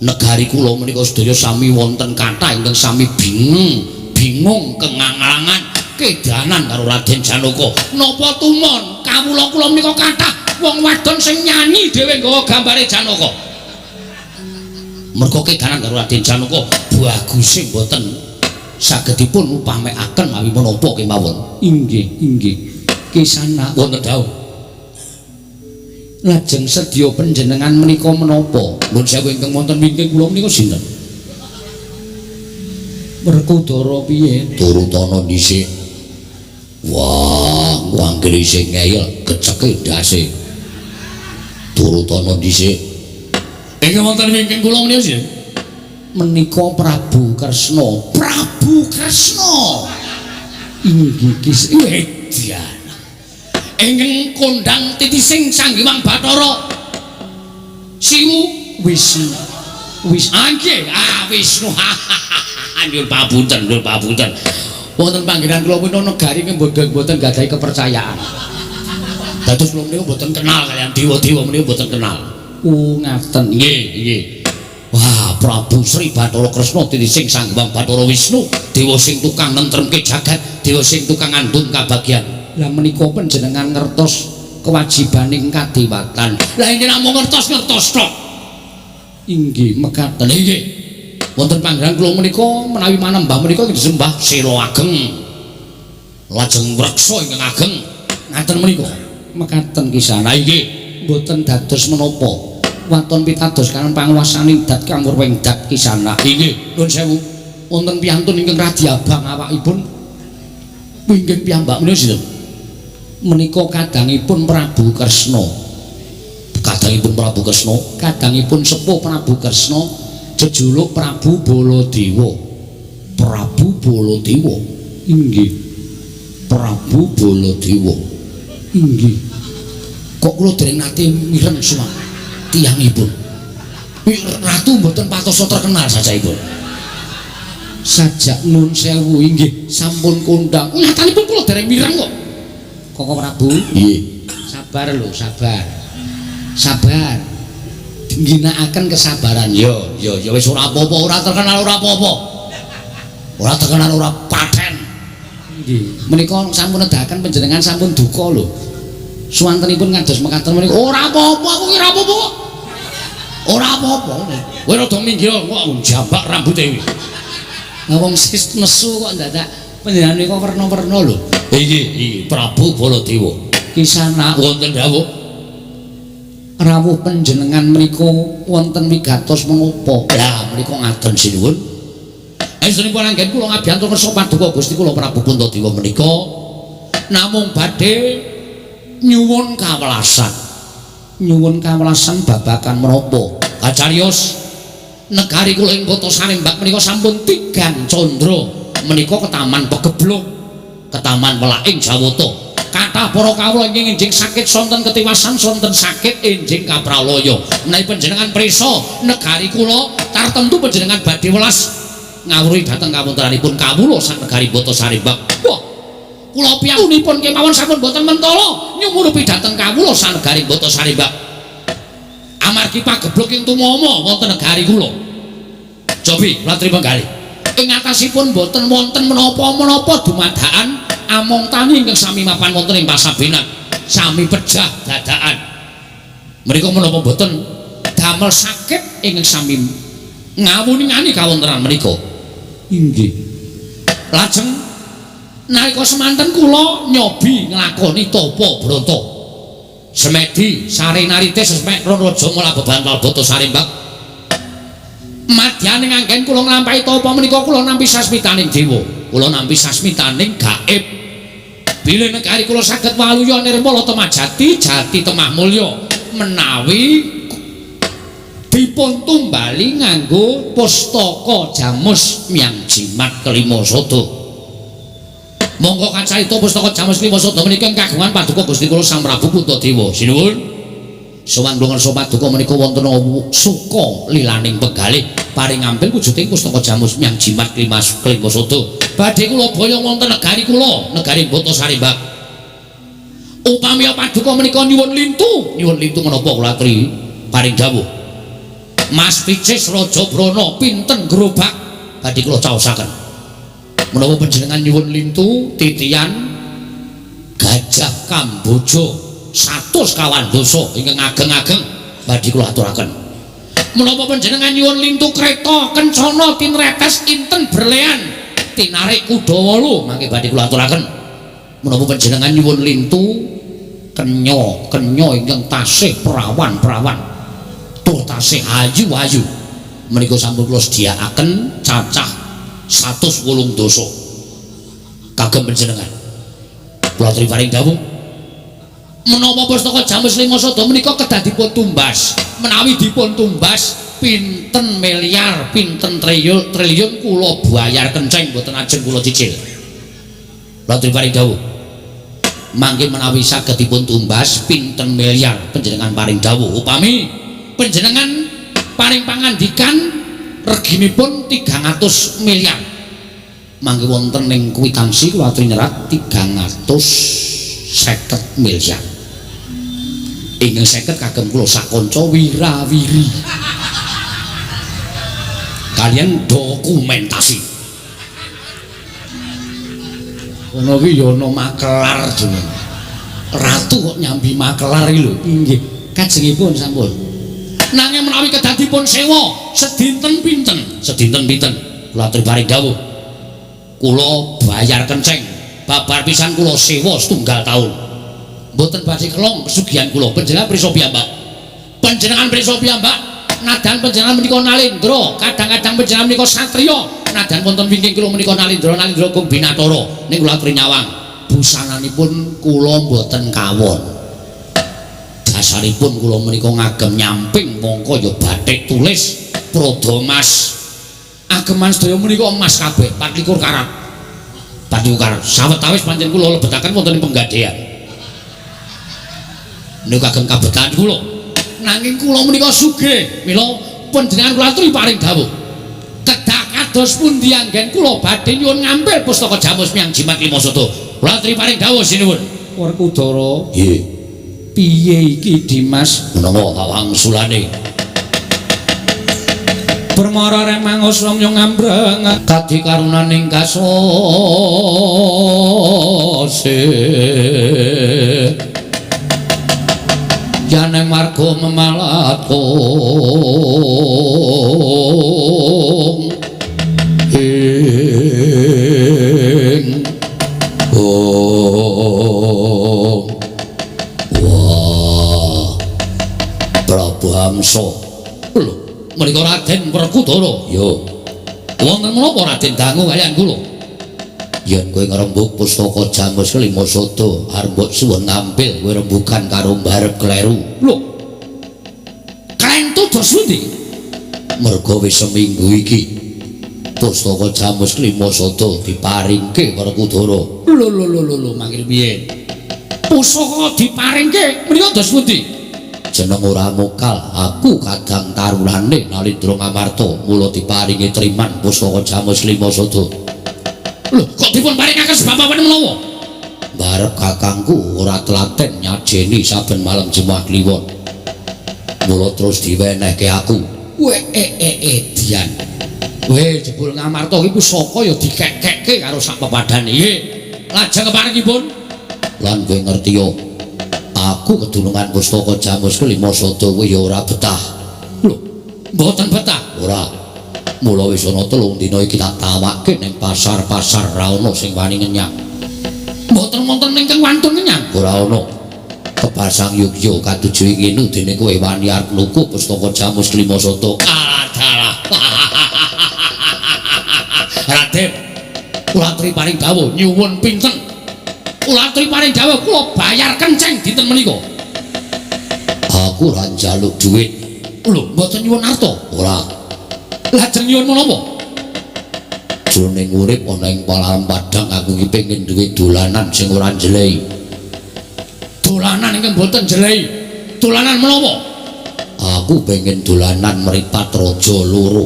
Negari kula menika sedaya sami wonten kathah ingkang sami bingung kengangalangan kedanan karo Raden Janaka. Napa tumon kawula kula menika kathah wong wadon sing nyanyi dhewe nggawa gambare Janaka. Merga kedanan karo Raden Janaka baguse mboten sagedipun upamekaken mawi menapa kemawon. Inggih. Kisana wonten dawuh. Lajeng sedya panjenengan menika menapa? Nuwun sewu ingkang wonten wingking kula menika sinten? Werkudara piye? Durutana dhisik. Wah, wanggil sing ngeyel keceke ndase. Durutana dhisik. Ingkang wonten wingking kula menika sinten? Menika Prabu Kresna. Prabu Kresna. Inggih kisah. Edian. Ingkang kondhang titising Sanghyang Bathara Siwu Wisnu. Nggih, Wisnu. Nyuwun papunten. Wonten panggenan kula menika negari mboten gadahi kepercayaan. Dados kula menika mboten kenal kaliyan dewa-dewa menika mboten kenal. Oh, ngaten. Nggih. Wah, Prabu Sri Bathara Kresna titising Sanghyang Bathara Wisnu, dewa sing tukang nentremke jagat, dewa sing tukang ngandung kabagyan. Lah menika panjenengan ngertos kewajibaning kadewatan. Lah ini namung ngertos tok. Inggih, mekaten. Nggih. Wonten panggenan kula menika menawi manembah menika disembah Sira Ageng. Lajeng Wreksa ingkang ageng. Ngaten menika. Mekaten kisah. Nggih. Mboten dados menapa. Waton pitados kan panguwasaning dat kanggo wengdat kisana. Nggih, nuwun sewu. Wonten piyantun ingkang radi abang awakipun. Wingking piyambak menika sinten? Menika kadangipun Prabu Kresna. Kadangipun sepuh Prabu Kresna jejuluk Prabu Baladewa. Prabu Baladewa. Inggih. Prabu Baladewa. Inggih. Kok kula dereng nate mireng suwang tiyangipun. Ratu mboten patosa terkenal sajaipun. Sajak nun sewu inggih sampun kondhang. Nyatanipun kula dereng mireng kok. Koko Prabu. Nggih. Sabar lho, sabar. sabar. Ginakaken kesabaran. Ya wis ora apa-apa, ora terkenal ora apa-apa. Ora terkenal ora paten. Nggih. Menika sampun nedahaken panjenengan sampun duka lho. Suwantenipun ngados mekaten menika ora apa-apa, aku ki ora apa-apa kok. Ora apa-apa. Kowe rada minggir kok jambak rambute iki. Lah wong sis nesu kok dadak panjenengan menika werna-werna lho. Iki Prabu Baladewa. Kisana Wonten dawuh rawuh panjenengan menika wonten wigatos menapa? lah menika ngaten sinuwun. Esunipun anggen kula ngabiyantu kersa paduka Gusti kula Prabu Puntadewa menika namung badhe nyuwun kawelasan. Nyuwun kawelasan babagan menapa? Kacarios negari kula ing Kota Sarembak menika sampun tigang candra menika ketaman pegeblok, ketaman welaing Jawata. Kathah para kawula ingkang enjing sakit sonten ketiwasan sonten sakit enjing kapralaya. Menawi panjenengan prisa negari kula tartemtu panjenengan badhe welas ngawruhi dhateng kawontenanipun kawula sak negari Kota Sarembak. Wah, kula piyantunipun kemawon sampun boten mentala nyumurupi dhateng kawula sak negari Kota Sarembak. Amargi pageblok ing tumama wonten negari kula. Cobi latri penggalih. Ing atasipun boten wonten menapa-menapa dumadakan among tani ingkang sami mapan wonten ing pasabenan, sami pejah dadakan. Menika menapa boten damel sakit ingkang sami ngawuningani kawontenan menika. Inggih. Lajeng nalika semanten kula nyobi nglakoni tapa brata. Semedi sarenarite sesmek raja mula bebantal Bata Sarembak. Madyaning anggen kula nglampahi tapa menika kula nampi sasmitaning dewa. Kula nampi sasmitaning gaib. Bilih negari kula saged waluya nirmala temajati jati temah mulya menawi dipun tumbali nganggo pustaka Jamus Myang Jimat kelima sada. Monggo kacarita pustaka Jamus kelima sada menika kagungan paduka Gusti kula Sang Prabu Puntadewa. Sinuwun sowan ngrungoksa paduka menika wonten suka lilaning penggalih paring ngambil wujuding pustaka Jamus Myang Jimat kelima sada. Badhe kula boyong wonten negari kula, negari Bata Sarembak. Upami paduka menika nyuwun lintu menapa kula aturi paring dawuh. Mas Picis Raja Brana pinten gerobak badhe kula caosaken. Menapa panjenengan nyuwun lintu titian Gajah Kamboja 100 kawan dosa ingkang ageng-ageng badhe kula aturaken. Menapa panjenengan nyuwun lintu kreta kencana tinretes inten berlean tinarik kuda 8 mangke badhe kula aturaken. Menapa panjenengan nyuwun lintu kenya ingkang tasih perawan-perawan tur tasih ayu-ayu menika sampun kula sedhiakaken cacah 108 dosa kagem panjenengan. Kula aturi paring dawuh menapa pustaka Jamus kelima sada menika kedah dipun tumbas. Menawi dipun tumbas pinten miliar, pinten triliun kula bayar kenceng boten ajeng kula cicil. Kula aturi paring dawuh mangke menawi saged dipun tumbas pinten miliar panjenengan paring dawuh upami panjenengan paring pangandikan reginipun 300 miliar mangke wonten ing kwitansi kula aturi nyerat 350 miliar ingkang 50 kagem kula sakanca wirawiri kalian dokumentasi. Ono ki ya ana makelar jeneng. Ratu kok nyambi makelar iki lho. Inggih. Kajengipun sampun. Nanging menawi kedah dipun sewa sedinten pinten? Sedinten pinten? Kula aturi paring dawuh. Kula bayar kenceng. Babar pisan kula sewa setunggal taun. Mboten badhe kelong kesugihan kula. Panjenengan prisa piyambak. Panjenengan prisa piyambak. Nadan panjenengan menika nalindra, kadang-kadang panjenengan menika satriya. Nadan wonten wingking kula menika nalindra kung binatara. Ning kula aturi nyawang, busananipun kula mboten kawon. Dasaripun kula menika ngagem nyamping mongko ya batik tulis prada emas. Ageman sedaya menika emas kabeh 24 karat. 24 karat. Sawetawis pancen kula lebetaken wonten ing penggadhean. Menika kagem kabetan kula. Nanging kula menika sugih mila panjenengan kula aturi paring dawuh kedah kados pundi anggen kula badhe nyuwun ngambil pustaka Jamus Myang Jimat kelima sada kula aturi paring dawuh sinuwun Werkudara nggih piye iki Dimas? Menawa awangsulane Permara remang uslam yo ngambreng kadi karunaning kasose yaneng marga memalatung ing wah Prabu Hamsa lho menika Raden Werkudara ya wonten menapa Raden dangu kaliyan kula yen kowe ngrembug pustaka Jamus Kelima Sada arep mbok suwun nampil kowe rembugan karo mbarep kleru lho klentu dos pundi merga wis seminggu iki pustaka Jamus Kelima Sada diparingke Werkudara lho mangkir piye pusaka diparingke menika dos pundi jeneng ora mokal aku kadang tarunane Nalindra Ngamarta mula diparingi triman pustaka Jamus Kelima Sada lho kok dipun paringaken sebab apa menawa barep kakangku ora telaten nyajeni saben malam Jumat Kliwon mula terus diwenehke aku Dian jebul Ngamarta iki pusaka ya dikek-kekke karo sak pepadane nggih lajeng keparingipun lan kowe ngerti yo aku kedulungan pustaka Jamus Kelima Sada kowe ya ora betah lho mboten betah ora mula wis ana 3 dina iki tak tawakke ning pasar-pasar ra ono sing wani ngenyang mboten wonten ingkang wantun ngenyang ora ono kepasang yugya katuju ngene dene kowe wani arep nuku pustaka Jamus Kelima Sada adalah Raden kula aturi paring dawuh nyuwun pinten kula aturi paring dawuh kula bayar kenceng dinten menika aku ora njaluk dhuwit lho mboten nyuwun arta ora lajeng nyuwun menapa jroning urip ana ing palam padang aku iki pengin duwe dolanan sing ora njlehi dolanan ingkang mboten njlehi dolanan menapa aku pengen dolanan mripat raja loro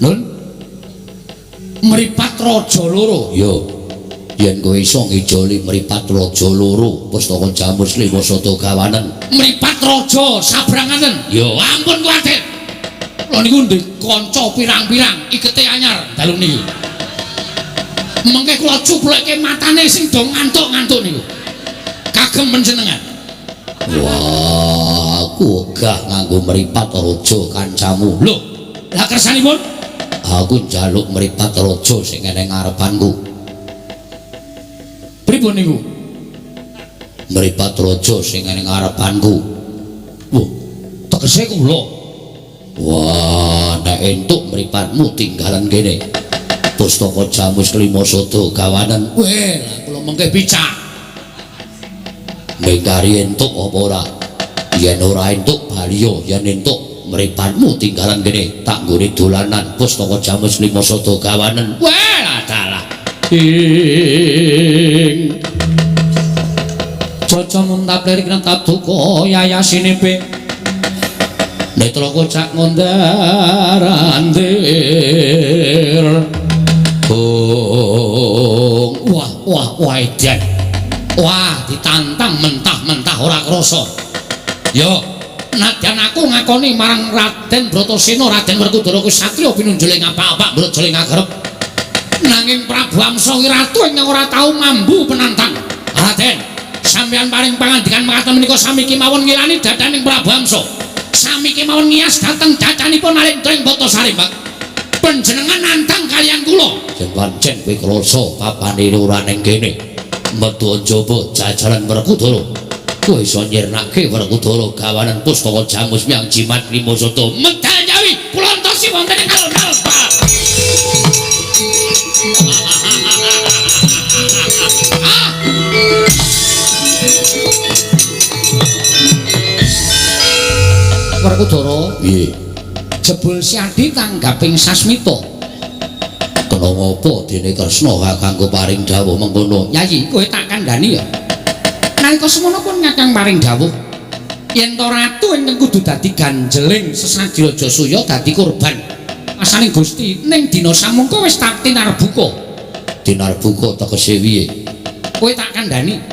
nun mripat raja loro yo yen kowe iso ngijoli mripat raja loro pustaka Jamus Kelima Sada gawanen mripat raja sabranganen yo ampun Raden lho niku ndek kanca pirang-pirang ikete anyar dalu niki mengke kula cupluke matane sing do ngantuk-ngantuk niku kagem panjenengan wah aku gah nganggo mripat raja kancamu lho lah kersanipun aku njaluk mripat raja sing ana ngarepanku pripun niku mripat raja sing ana ngarepanku wah tegese kula wah nek entuk mripatmu tinggalan kene pustaka Jamus Kelima Sada gawanen weh lah kula mengke picak mengkari entuk apa ora yen ora entuk baliyo yen entuk mripatmu tinggalan kene tak nggone dolanan pustaka Jamus Kelima Sada gawanen weh lah dalah ing Caca muntap lirik nentap duka yayasine pe netra kocak ngondarandir wah edan wah ditantang mentah-mentah ora krasa yo nadyan aku ngakoni marang Raden Bratasena Raden Werkudara kuwi satriya pinunjuling apa-apa mbrojol ngagrep nanging Prabu Hamsa ki ratu ingkang ora tau mambu penantang Raden sampeyan paring pangandikan mekaten menika sami kemawon ngilani dadaning Prabu Hamsa sami kemawon ngias dhateng dadanipun Nalindra ing Batasari Mbak panjenengan nantang kaliyan kula yen pancen kowe krasa papane ora ning kene metu njaba jajaran Werkudara kowe iso nyirnake Werkudara gawanen pustaka Jamus Miang Jimat Kelima Sada medal nyawi kula entosi wonten ing alun-alun Pak Werkudara piye jebul si Adi tanggaping sasmita kena ngopo dene Kresna kanggo paring dawuh mengkono Yayi kowe tak kandhani ya nalika semono pun ngakang paring dawuh yen to ratu ingkang kudu dadi ganjeling sesaji Raja Suya dadi kurban asaning Gusti ning dina samangka wis tak tinarbuka dinarbuka tegese piye kowe tak kandhani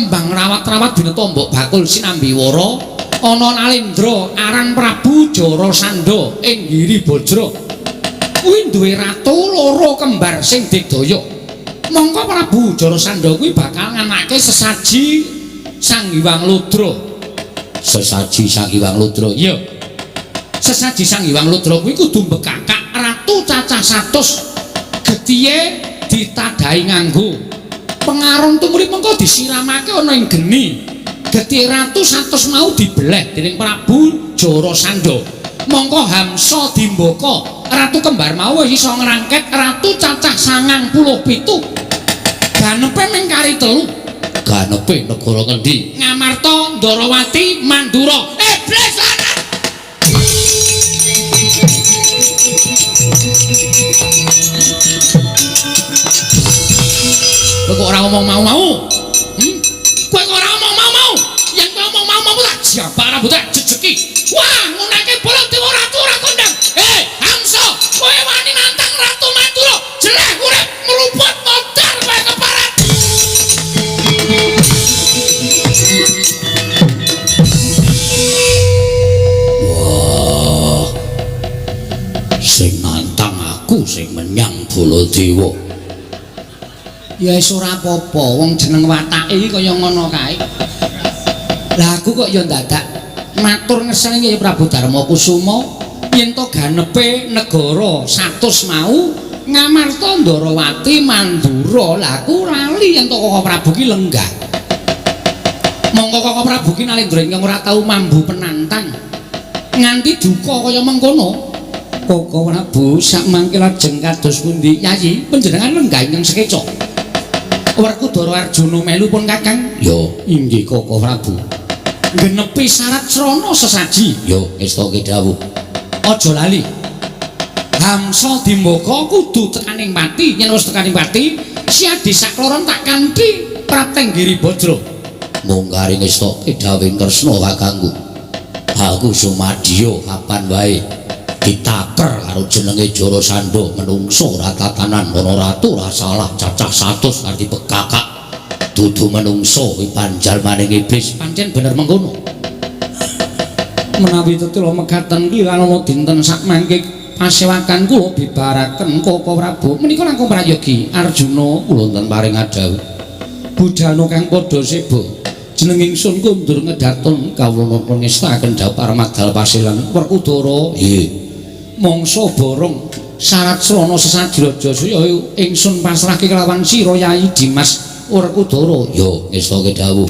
kembang rawat-rawat bineta mbok bakul sinambi wara ana Nalendra aran Prabu Jarasandha ing Giri Bajra kuwi duwe ratu loro kembar sing digdaya mongko Prabu Jarasandha kuwi bakal nganake sesaji Sang Hyang Ludra Sesaji Sang Hyang Ludra iya sesaji Sang Hyang Ludra kuwi kudu mbekakak ratu cacah 100 getihe ditadhahi nganggo pengaron tumurip mengko disiramake ana ing geni getihe ratu 100 mau dibeleh dening Prabu Jarasandha mongko Hamsa Dimbaka ratu kembar mau iso ngrangket ratu cacah 97 ganepe ning kari telu ganepe negara ngendi Ngamarta Ndarawati Mandura iblis lanang kowe kok ora ngomong mau-mau kowe kok ora ngomong mau-mau yen kowe ngomong mau-mau tak jabak rambute jejeki wah ngunake bola dewa ratu ora kondang Hamsa kowe wani nantang ratu Mandura jeleh urip meruput modar kowe keparat wah sing nantang aku sing menyang Baladewa ya wis ora apa-apa wong jeneng watake iki kaya ngono kae lah aku kok ya dadak matur ngeseni ya Prabu Darmakusuma yen to ganepe negara 100 mau Ngamarta Ndarawati Mandura lah aku lali yen to Koko Prabu ki lenggah mongko Koko Prabu ki Nalendra ingkang ora tau mambu penantang nganti duka kaya mengkono Koko Prabu sak mangke lajeng kados pundi Yayi panjenengan lenggah ingkang sekeca Werkudara Arjuna melu pun Kakang yo inggih Koko Prabu genepi syarat srana sesaji yo estoke dawuh aja lali Hamsa Dimbaka kudu tekaning pati yen wis tekaning pati siadi sakloron tak kanthi Prateng Giri Bajra mung karing estoke dawuh Kresna kakangku aku sumadya kapan wae ditaker karo jenenge Jarasandha menungso ora tatanan ana ratu ora salah cacah 100 arti bekakak dudu menungso kuwi panjal maning iblis pancen bener mengkono menawi tetela mekaten ki ana dinten sak mangke pasewakan kula bibaraken Koko Prabu menika langkung prayogi Arjuna kula wonten paring adhawuh budhana kang padha seba jeneng ingsun kundur ngedaton kawula ngestaken dawuh Paramadal Pasilan Werkudara nggih mangsa borong syarat srana sesaji raja saya ingsun pasrahke kelawan sira Yayi Dimas Werkudara yo ngestake dawuh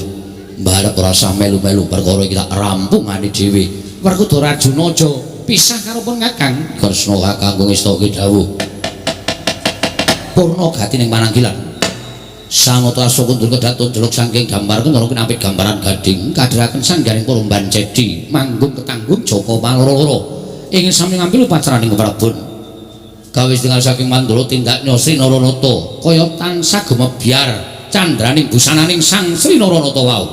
mbarep ora usah melu-melu perkara iki tak rampungane dhewe Werkudara Arjuna aja pisah karo pun Kakang Kresna kakangku ngestake dawuh purna gati ning Mananggilan Sangoto Asokundur kedaton jeluk saking gambar kena nampik gambaran gading kadhiraken sanggaring Poromban Cedi manggung ketanggung Joko Maloro ingin sami ngambil upacaraning Prabun gawe setengah saking Mandura tindak Nyosri Naranata kaya tansah gumebyar candraning busananing Sang Sri Naranata wau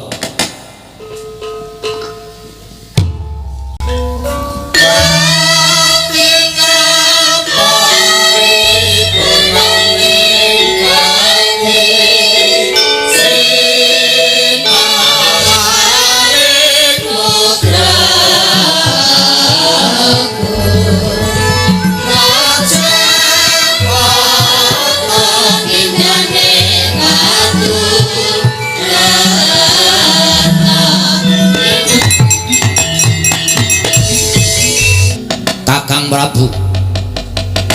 Prabu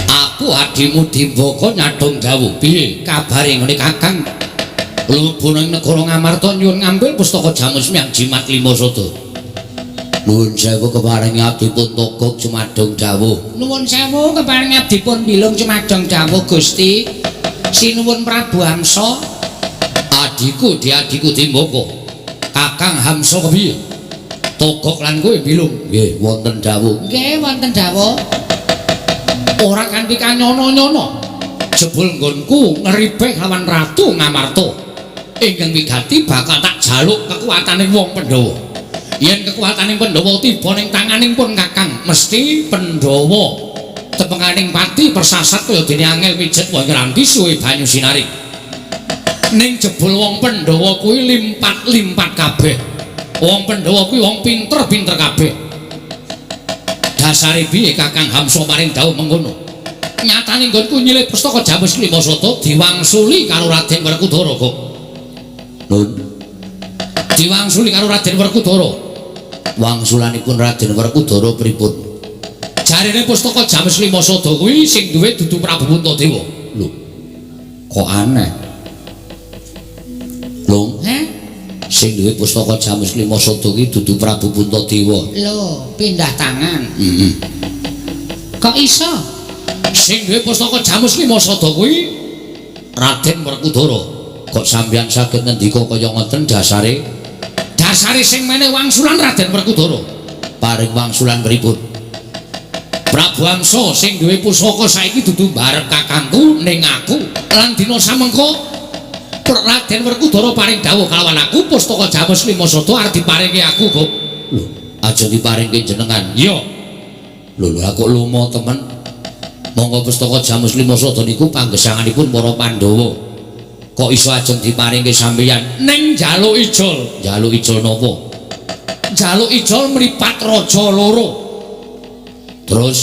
aku adimu Dimbaka nyadong dawuh piye kabare ngene Kakang mlebu ning negara Ngamarta nyuwun ngambil pustaka Jamus Miang Jimat 5 Sada nuwun sewu keparing abdipun togok cumadong dawuh nuwun sewu keparing abdipun bilung cumadong dawuh Gusti sinuwun Prabu Hamsa adiku diadiku Dimbaka Kakang Hamsa kepiye togok lan kowe bilung nggih wonten dawuh nggih wonten dawuh ora kanthi kanyono-nyono jebul nggonku ngeribeh lawan Ratu Ngamarta ingkang wigati bakal tak jaluk kekuataning wong Pandhawa yen kekuataning Pandhawa tiba ning tanganing pun Kakang mesti Pandhawa tepenganing pati persasat kaya dene angel pijet wae ngeranti suwe banyu sinari ning jebul wong Pandhawa kuwi limpat-limpat kabeh. Wong Pandhawa kuwi wong pinter-pinter kabeh. Dasare piye Kakang Hamsa maring dawuh mengkono? Nyatane nggonku nyilih pustaka Jamus Klimasata diwangsuli karo Raden Werkudara kok. Nun. Diwangsuli karo Raden Werkudara. Wangsulanipun Raden Werkudara pripun? Jarine pustaka Jamus Klimasata kuwi sing duwe dudu Prabu Puntadewa. Lho. Kok aneh? Lho, sing duwe pustaka Jamus Klimasata kuwi dudu Prabu Puntadewa. Lho, pindah tangan. Kok iso? Sing duwe pustaka Jamus Klimasata kuwi Raden Werkudara. Kok sampeyan saged ngendika kaya ngoten dasare? Dasare sing meneh wangsulan Raden Werkudara. Paring wangsulan pripun? Prabu Hamsa sing duwe pusaka saiki dudu barep kakangku ning aku lan dina samengko Raden Werkudara paring dawuh kalawan aku pustaka Jamus Klimasata arep diparingi aku kok. Lho, aja diparingke jenengan. Iya. Lho aku lumo temen. Monggo pustaka Jamus Klimasata niku panggesanganipun para Pandhawa. Kok iso ajeng diparingke sampeyan ning njaluk ijol? Njaluk ijol napa? Njaluk ijol mripat raja loro. Terus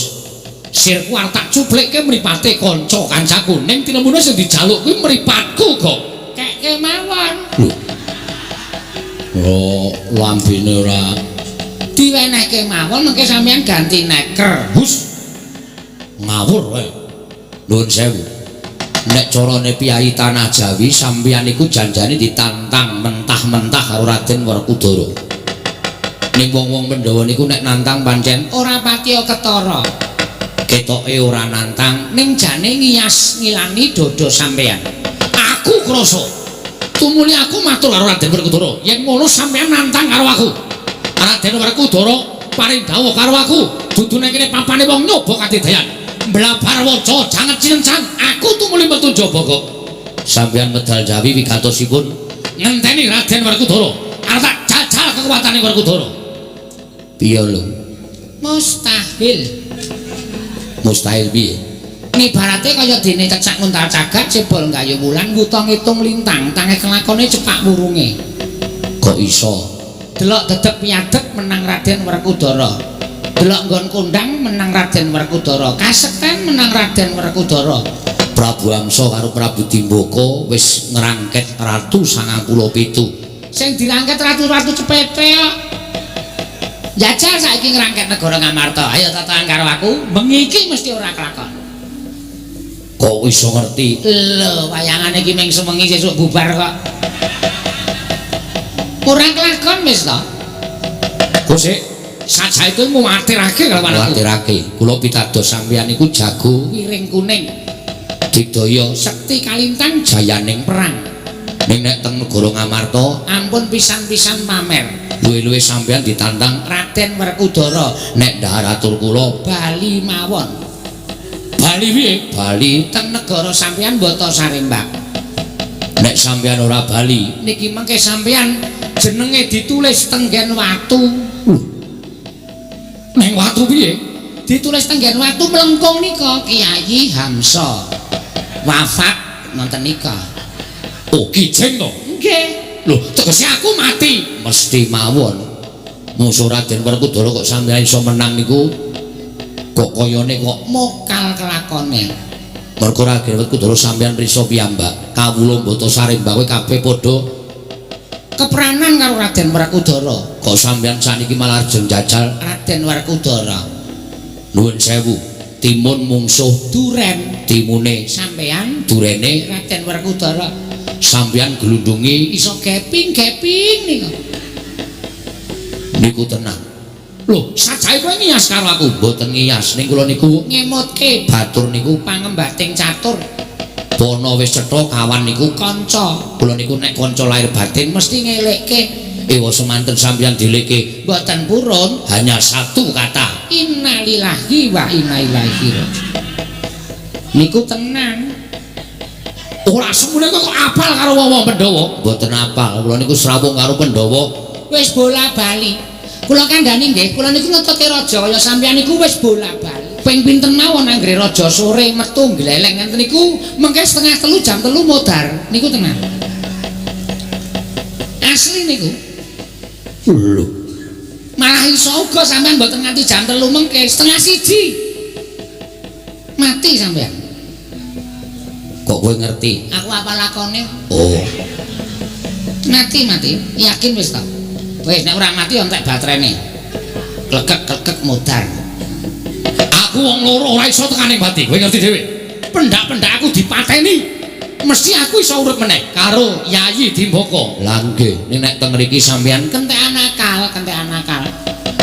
sirku arep tak cuplekke mripate kanca-kancaku ning tinemune sing dijaluk kuwi mripatku kok. Kek kemawon. Lho. Oh, lambene ora Diwenehke mawon mengke sampeyan ganti neker. Hus. Ngawur wae. Nuwun sewu. Nek carane piyai tanah Jawi sampeyan iku janjane ditantang mentah-mentah karo Raden Werkudara. Ning wong-wong Pandhawa niku nek nantang pancen Ora patiya ketara. ketoke ora nantang Ning jane ngiyas ngilani dodo sampeyan. aku krasa tumuli aku matur karo Raden Werkudara yen ngono sampeyan nantang karo aku. Raden Werkudara paring dawuh karo aku dudu nek kene papane wong nyoba kadidayan. Mblabar waca janget cilencang aku tumuli metu njaba kok. Sampeyan medal Jawi wigatosipun ngenteni Raden Werkudara arep tak jajal kekuatane Werkudara. Piye lho? Mustahil. Mustahil piye? Nibarate kaya dene cecak nguntal cagat cebol gayu wulan wuta ngitung lintang tange kelakone cepak wurunge. Kok iso? Delok dedep piadeg menang Raden Werkudara. Delok nggon kondang menang Raden Werkudara. Kasekten menang Raden Werkudara. Prabu Hamsa karo Prabu Dimbaka wis ngrangket ratu 97. Sing dirangket ratu-ratu cepete kok. Jajal saiki ngrangket negara Ngamarta. Ayo tatahan karo aku, bengi iki mesti ora kelakon. Kok iso ngerti? Lho, wayangane iki ming sewengi sesuk bubar kok. Ora kelakon wis to. Gosek sajae mu atirake karo aku. Atirake. Kula pitados sampeyan iku jago Wiring kuning. Digdaya Sekti kalintang jayaning perang. Ning nek teng negara Ngamarta ampun pisan-pisan pamer. luwih-luwih sampeyan ditantang Raden Werkudara. nek ndahar atur kula Bali mawon. Bali piye? Bali Teng negara sampeyan Mbata Sarembak. nek sampeyan ora Bali Niki mengke sampeyan jenenge ditulis tenggen watu. ning watu piye? Ditulis tenggen watu melengkung nika Kiai Hamsa. Wafat nonton nika. Oh, kijeng to. Nggih. Lho, tegese aku mati. Mesti mawon. Musuh Raden Werkudara kok sampeyan iso menang niku kok kayane kok Mokal kelakone. mergo Raden Werkudara sampeyan prisa piyambak. Kawula Mbata Sarembak kowe kabeh padha Kepranan karo Raden Werkudara. kok sampeyan sakniki malah ajeng jajal Raden Werkudara. nuwun sewu. Timun mungsuh Duren timune sampeyan durene Raden Werkudara. sampeyan glundungi Iso geping-geping niku. niku tenang. Lho, sajae kowe ngiyas karo aku, mboten ngiyas. Ning kula niku Ngemutke batur niku pangembating catur. Bono wis cetha kawan niku Kanca. kula niku nek kanca lahir batin Mesti ngelekke. ewa semanten sampeyan dileke Mboten purun. hanya satu kata. Innalillahi wa inna ilaihi raji'un. Niku tenang. Ora semule kok apal karo wong-wong Pandhawa. Mboten apal, kula niku srawung karo Pandhawa. Wis bola bali. Kula kandhani nggih, kula niku ngetutke raja kaya sampeyan niku wis bola bali. Ping pinten mawon anggere raja sore metu gleleng ngenten niku mengke setengah 3 jam 3 modar. Niku tenang. asli niku. Lho, Malah iso uga sampean mboten nganti jam 3 mengke, setengah 1. Mati sampean. kok kowe ngerti? Aku apa lakone? Oh, Mati, yakin wis to. Wis nek ora mati entek baterene. Klekek modar. aku wong loro ora iso tekane mati. Kowe ngerti dhewe? Pendak-pendak aku dipateni. Mesti aku iso urip meneh karo Yayi Dimbaka. Lah nggih, nek teng mriki sampeyan Kentekan akal.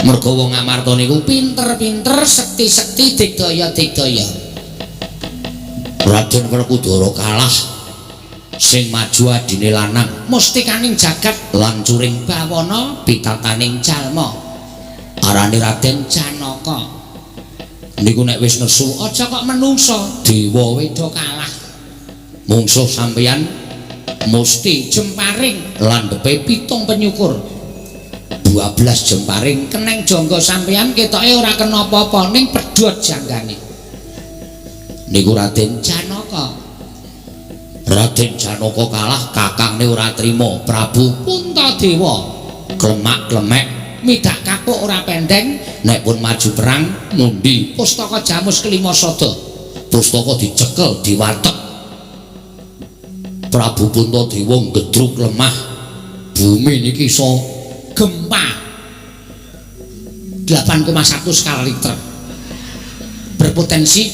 mergo wong Amarta niku Pinter-pinter, sekti-sekti, digdaya-digdaya. Raden Werkudara kalah sing maju adine lanang Mustikaning jagat lan curing bawana pitataning jalma. arane Raden Janaka. niku nek wis nesu Aja kok menungso dewa wedo kalah. mungsuh sampeyan musti Jemparing landhepe 7 penyukur. 12 jemparing Keneng jangga sampeyan ketoke ora kena apa-apa ning pedhot janggane. niku Raden Janaka. Raden Janaka kalah kakangne ora trima Prabu Puntadewa klemak-klemek midak kapuk ora pendeng nek pun maju perang mundi pustaka Jamus kelima sada. pustaka dicekel diwatek Prabu Puntadewa gedruk lemah bumi niki iso Gempa 8,1 skala Richter. Berpotensi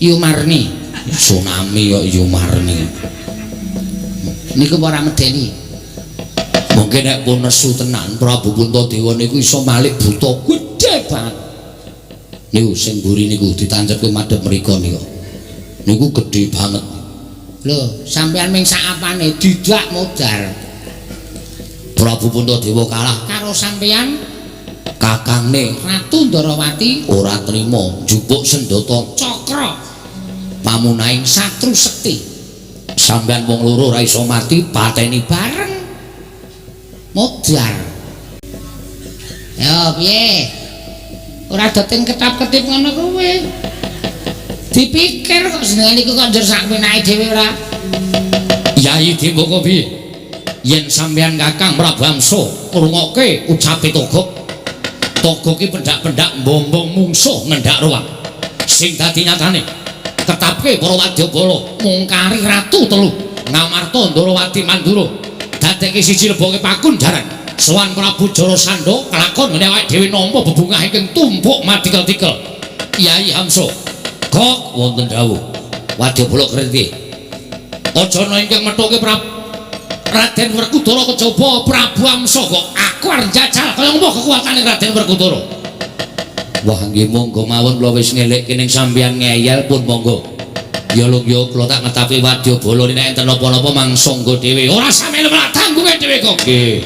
Yumarni. tsunami kok Yumarni Niku ora medeni. mungkin nek pun nesu tenan Prabu Puntadewa niku iso malik buta Gede banget. niku sing mburi niku ditancepke madhep mriku niku gedhe banget. Lho, sampean ming sakapane didak modar. Prabu Puntadewa kalah Karo sampean kakangne Ratu Ndarawati ora trima njupuk sendata Cakra pamunahing Satru Sekti. sampean wong loro ora iso mati pateni Bareng modar. Yo piye? Ora doten ketap-ketip ngono kuwi. Dipikir kok jenengan iku kok njur sak penake dhewe ora. Yayi Dimbaka piye yen sampeyan Kakang Prabu Amsa ngrungokke ucape Togok ki pendak-pendak mbombong mungsuh ngendhak ruwang sing dadi nyatane ketapke para wadyabala mungkari ratu telu Ngamarta Ndarawati Mandura dadekke siji leboke pakunjaran sowan Prabu Jarasandha kelakon ngene awake dhewe nampa bebungah ingkang tumpuk matikel-tikel. Yayi Amsa kok wonten dawuh wadyabala krenti aja ana ingkang methuke Raden Werkudara kejaba Prabu Amsa kok aku arep njajal kaya ngopo kekuatane Raden Werkudara. Wah nggih monggo mawon kula wis ngelekke ning sampeyan ngeyel pun monggo. Ya lho ya kula tak ngetapi wadyabala nek enten napa-napa mangsa nggo dhewe. Ora sampe lemah tanggunge dhewe kok. Nggih.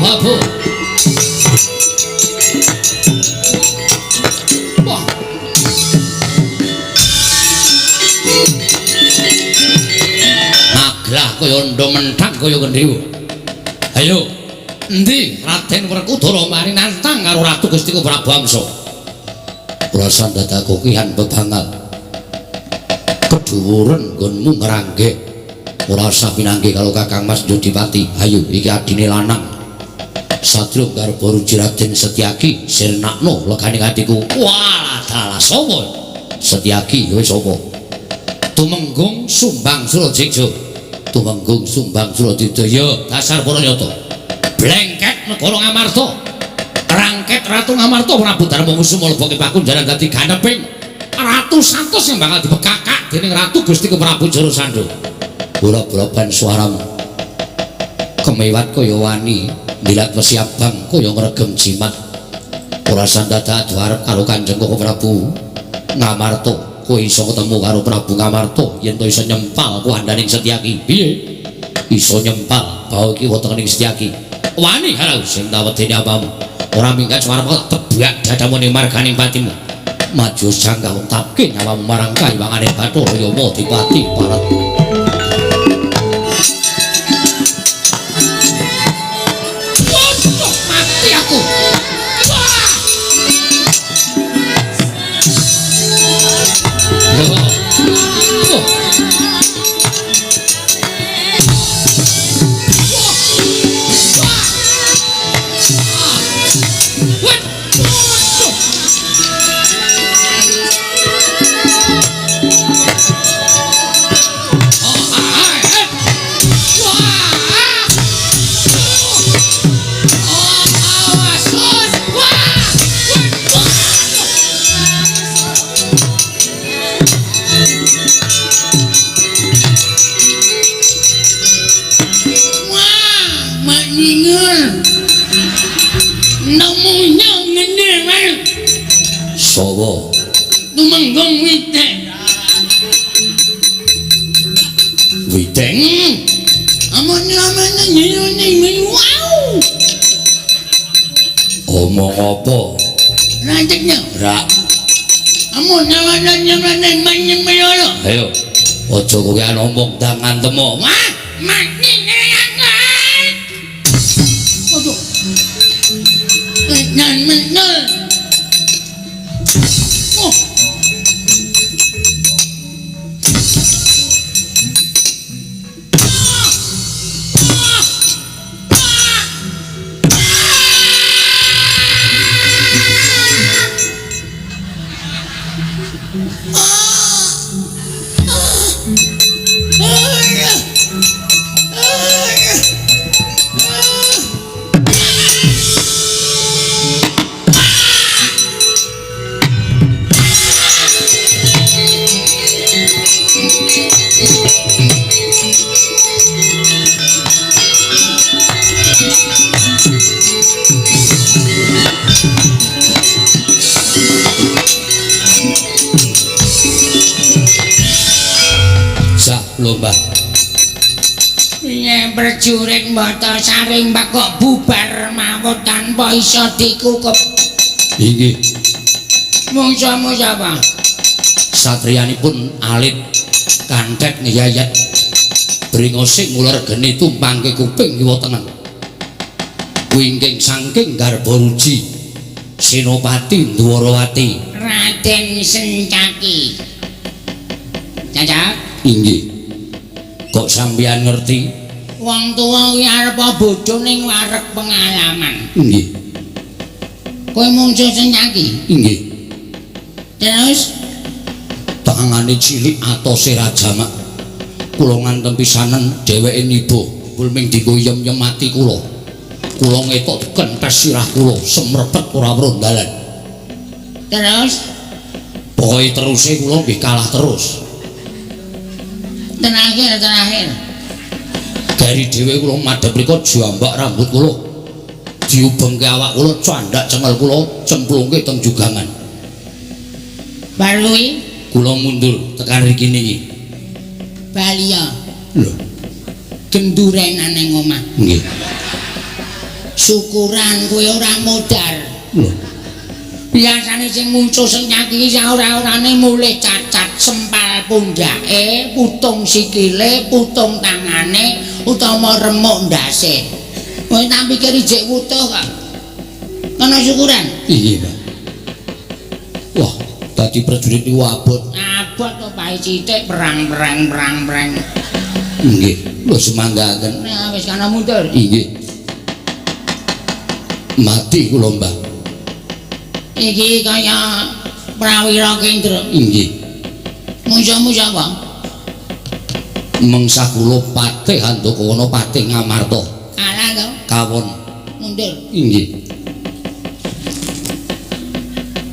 Babu. Wah. Naglah kaya ndo mentang kaya kendhiwu. Ayo, endi Raden Werkudara mari nantang karo Ratu Gustiku Prabu Amsa. Kula sandhataku kihan bebangal. Kedhuwuren nggonmu ngrangge. Ora usah pinanggih kalau Kakang Mas Jodipati. Ayo, iki adine lanang. Satrio garba ruji Raden Setyaki sirnakno legane atiku. Walah dalah sapa? Setyaki wis sapa? Tumenggung Sumbang Surajigja. Tumenggung Sumbang Surajigja ya dasar para nyata. Blengket negara Ngamarta. Rangket Ratu Ngamarta Prabu Darma Kusuma leboke pakunjaran dadi ganeping ratu santos yang bakal dibekakak dening Ratu Gustiku Prabu Jarasandha. Bola-bola suaramu kemewat kaya wani dilat wesi abang kaya ngregem jimat ora sandata arep karo Kanjeng Prabu Ngamarta kowe iso ketemu karo Prabu Ngamarta yen to iso nyempal kuwandaning Setyaki. Piye? Iso nyempal bawa iki wetening Setyaki. Wani harau sing tawedene apamu. Ora minggat suaramu tebak dadamu ning marganing patimu. Maju jangka wong tapke nyawamu marang kaiwangane Bathara Yama Dipati Parat. Mati aku. Sawa Tumenggung Witeng. Witeng Amane nyene wow. omong apa? Rajaknya. Ra, Amane nyene manyeng meyono. ayo aja kowe ngomong dangan temo. Wah, mati nyangan. Aduh. Nan menol. Oh. Lomba Piye prajurit mbata saring mbak kok bubar mawon tanpa iso dikukup. inggih Mungsa-mungsa sapa? satriyanipun alit kanthek ngiyayat bringosing nguler geni tumpangke kuping kiwa tengen wingking saking garba ruji Senopati Dwarawati Raden Sencaki. Cacak inggih kok sampeyan ngerti wong tuwa kuwi arep bodho ning wareg pengalaman. inggih Kowe muncul Sencaki. inggih Terus tangane cilik atose rajamak kula ngantem pisanen dheweke niba pulming dienggo yem-yem mati kula ngetok kempes sirah kula semrepet ora weruh dalan terus pokoke teruse kula nggih kalah terus terakhir dari dhewe kula madhep mriku jambak rambut kula diubengke awak kula candhak cengel kula cemplungke teng jugangan Barui kula mundur tekan mriki niki Balia lho gendurenan ning omah. nggih Syukuran kowe ora modar. lho Biasane sing muncul Sencaki iki ora-orane mulih cacat sempal pundhake, putung sikile, putung tangane utawa remuk ndase. Kowe tak pikir ijek wutuh kok. Ana syukuran. iya Pak wah dadi prajurit iki abot Abot to pae sithik perang. nggih lho semanggaken Nah wis kana mundur. inggih mati kula Mbah Iki kaya prawira kendra. inggih Musa apa? mengsah kula Patih Handokana Patih Ngamarta Kalah to? kawon Mundur. inggih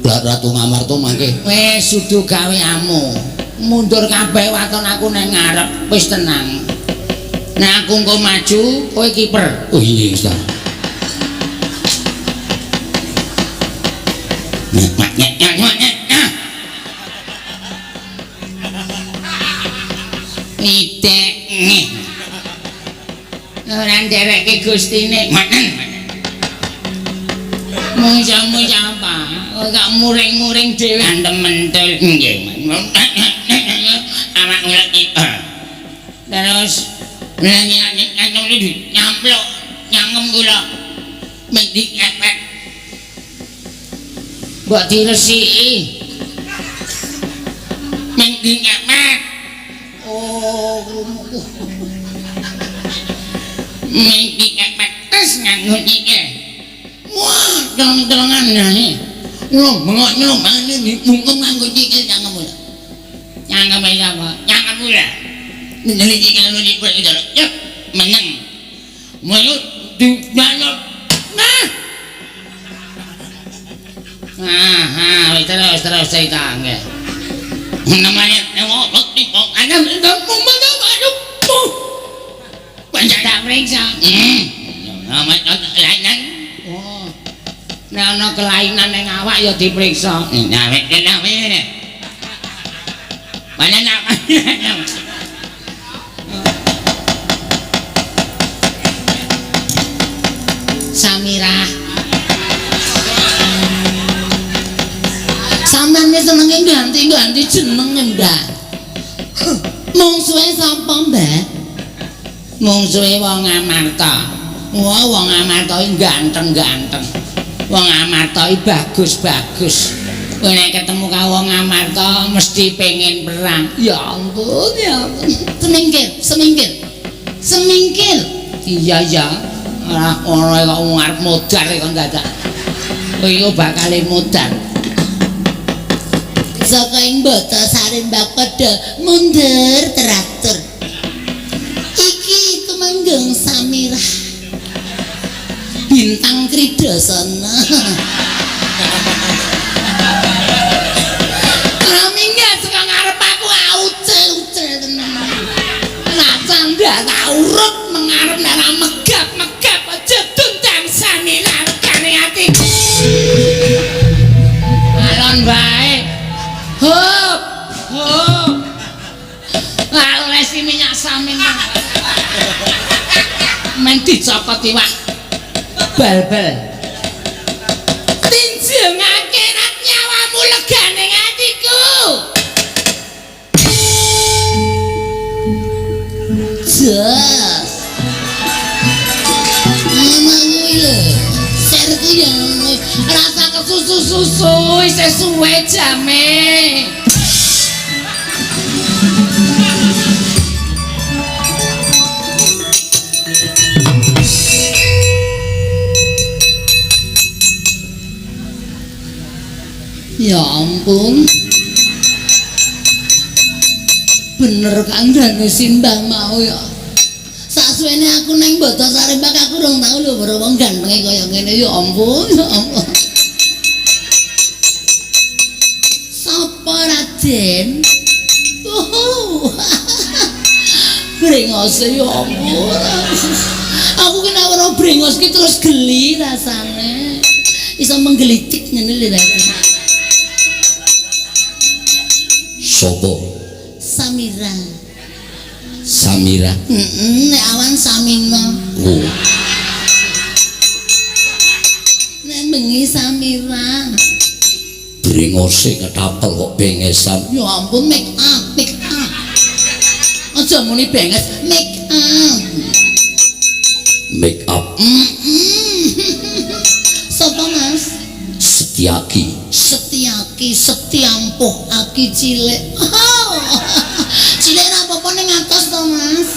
Blat Ratu Ngamarta mangke Wis sudu gawe amu. Mundur kabeh waton aku nang ngarep. Wis tenang. Nek aku engko maju, kowe kiper. oh iya Ustaz Pitik. Ora ndereke gustine. Muja-muja apa? Gak muring-muring dhewe mentul nggih. Awak ngulek iki. Terus nyamplok nyangem kula. Mendik epek. Mbok diresiki. Mendik epek. Oh, mendik epek tes nganggo iki. Wah, terang-terangan nih. Nyelom ini mungkin nganggo iki cangkem. Cangkem apa? Cangkem pula. Meneliti kalau di kulit itu, yuk, menang. Mulut di banyak. Terus cerita nggak? Namanya ada banyak tak periksa. Namanya kelainan. Oh, nah kelainan yang awak ya diperiksa. Namanya. Mana namanya? Samira. Sampeyan wis senenge ganti-ganti jeneng, Mbak. Mungsuhe sapa, Mbak? Mungsuhe wong Amarta. Wah, wong Amarta iki ganteng-ganteng. Wong Amarta iki bagus-bagus. Kowe nek ketemu karo wong Amarta mesti pengen perang. Ya ampun, ya ampun. Semingkil. Iya. Ora kok ngarep modal kok dadak. Kowe iku bakal modal. Saka ing boto Sarimbak padha mundur teratur. Iki tumenggung Samirah. Bintang Kridasana. Ramingga saka ngarep aku ucel-ucel tenan. Nacan ndak tak urut mengarep nek megap aja tundang Samirah kane ati. Alon bae. Hop. Alesi minyak samin. Men dicopot iwak. Bal-bal. Tinjengake rat nyawamu legane atiku. Jas. Mama kuwi lho. Serku ya rasa kesusu-susu isih suwe jame. Ya ampun. Bener kandhane Simbah mau ya. Sasuwene aku nang Boto Sarimbak aku rong tau lho baru wong gantenge kaya ngene ya ampun, ya ampun. Sapa Raden? Oh. Brengos ya ampun. Aku kena ora brengos ki terus geli rasane. Iso menggelitik ngene lho rasane. Sopo? Samira. Nek awan Samina. Oh. Nek bengi Samira. Brengose ketapel kok bengesan. Ya ampun make up. Aja muni benges, make up. Make up. Sapa Mas? Setiaki. Setiampuh aki cilik. Oh. Cilik ra apa-apa ning atas to, Mas.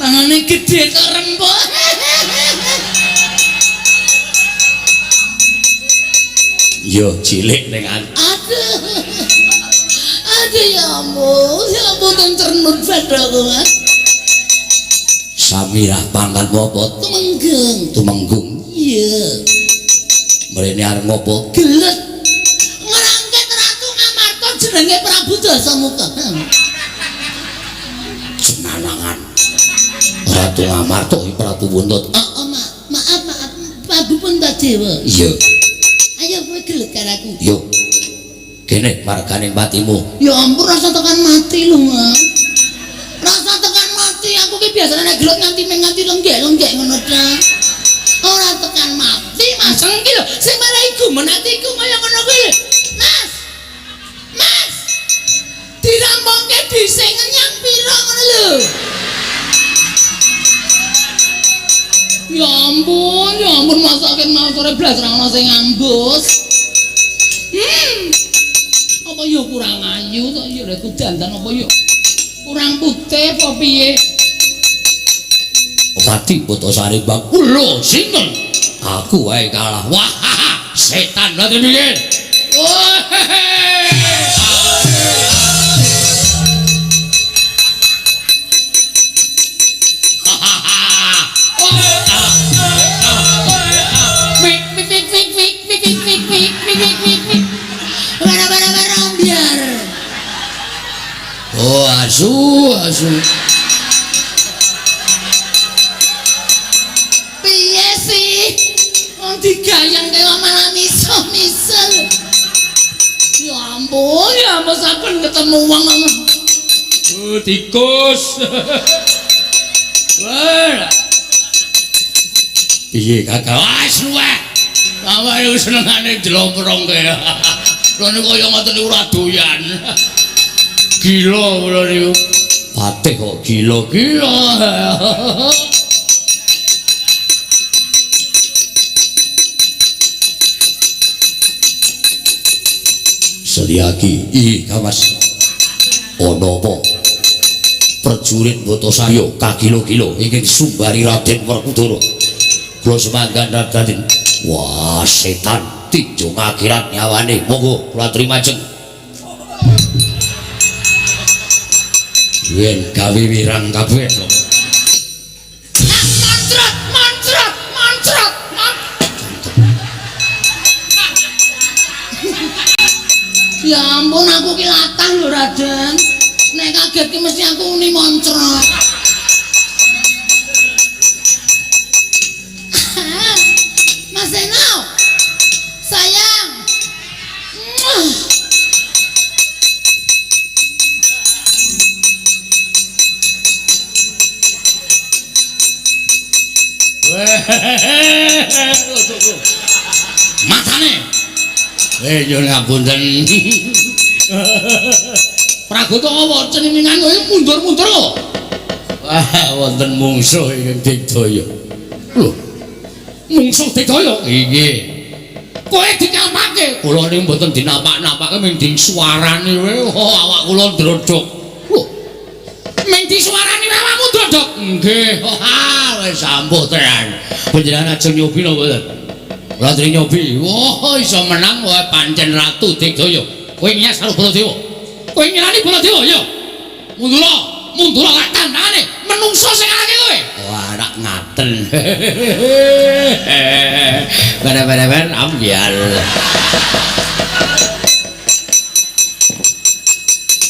Mangane gedhe kok rembug. Yo cilik ning atas. Aduh ya ampun ternut badanku, Mas. Samirah pangkat apa? Tumenggung. Iya. Mrene arep ngopo? Gelet. Ngrangket Ratu Ngamarta jenenge Prabu Dasamuka. Senanangan. Ratu Ngamarta iki Prabu Buntut. Maaf. Prabu Puntadewa. Iya. Ayo kowe gelet karo aku. Yo. Kene marganing patimu. Ya ampun rasa tekan mati lho, Mas. Rasa tekan mati aku ki biasane nek gelut nganti lenggek-lenggek ngono ta. Ora tekan mati, Mas. Iki lho sing malah iku menatiku kaya ngono kuwi. Mas. Mas. Dirampungke dhisik ngenyang pira ngono lho. Ya ampun masakin mau sore blas ra ono sing ngambus. Apa ya kurang ayu to ya rek dandan apa ya kurang putih apa piye? Pati Putusari Bang kula sinten aku wae kalah. Wah setan lha piye? Oh asu Piye sih? Wong digayang kaya malah misel-misel. Ya ampun saben ketemu wong tikus. Wah. Piye kakak? Wis luweh. Awake wis senengane jlomprong kaya. Lha niku kaya ngoten niku ora doyan. Gila kula niku. Patih kok gila-gila. Seliaki, Kamas. Ana apa? Prajurit Putusari kagilo-gilo ingkang sumbari Raden Werkudara. Kula semanggan Raden. Wah, setan tinju ngakhirat nyawane. Monggo kula trimajeng. Yen gawe wirang kabeh lho. Mancrat. Ya ampun aku ki latah lho Raden. Nek kaget ki mesti aku muni moncrot. Mas Eno. Sayang. Matane. Yo ngapunten. Pragoto apa ceniningan kowe mundur-mundur lho. Wah, wonten mungsuh ingkang digdaya. Lho. Mungsuh digdaya? Nggih. Kowe dikampake. Kula niku mboten dinapak-napake ming disuarani wae. Oh, awak kula ndrodhok. Lho. Ming disuarani awakmu ndrodhok. Nggih. Ah, wis ampuh tenan. Panjenengan ajeng nyobi napa mboten? Ora trimo nyobi. Wah, iso menang wae pancen ratu digdaya. Kowe nyas karo Baladewa. Kowe ngirani Baladewa ya? Mundur gak tandane menungso sing ngalahke kowe. Wah, rak ngaten. Bener-bener ambyal.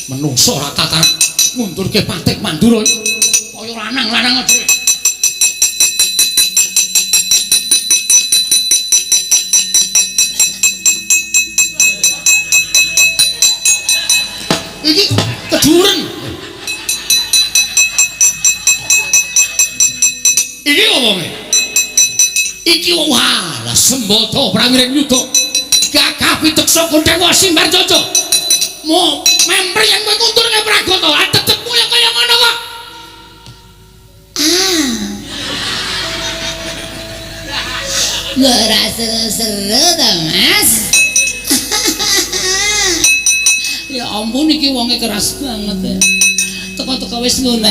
Menungso ora tatan mundurke Patik Mandura. Kaya lanang-lanang dhewe. Iki keduren. Iki wonge. Iki wah, lah Sembada prawiring yuda. Gagah piteksa Kundewa Simbar Jaja. Mo memper yang kowe kunturke Pragoto, tetepmu ya kaya ngono kok. Lho ora seru-seru ta, Mas? Ya ampun iki wonge keras banget ya. Teko-teko wis ngono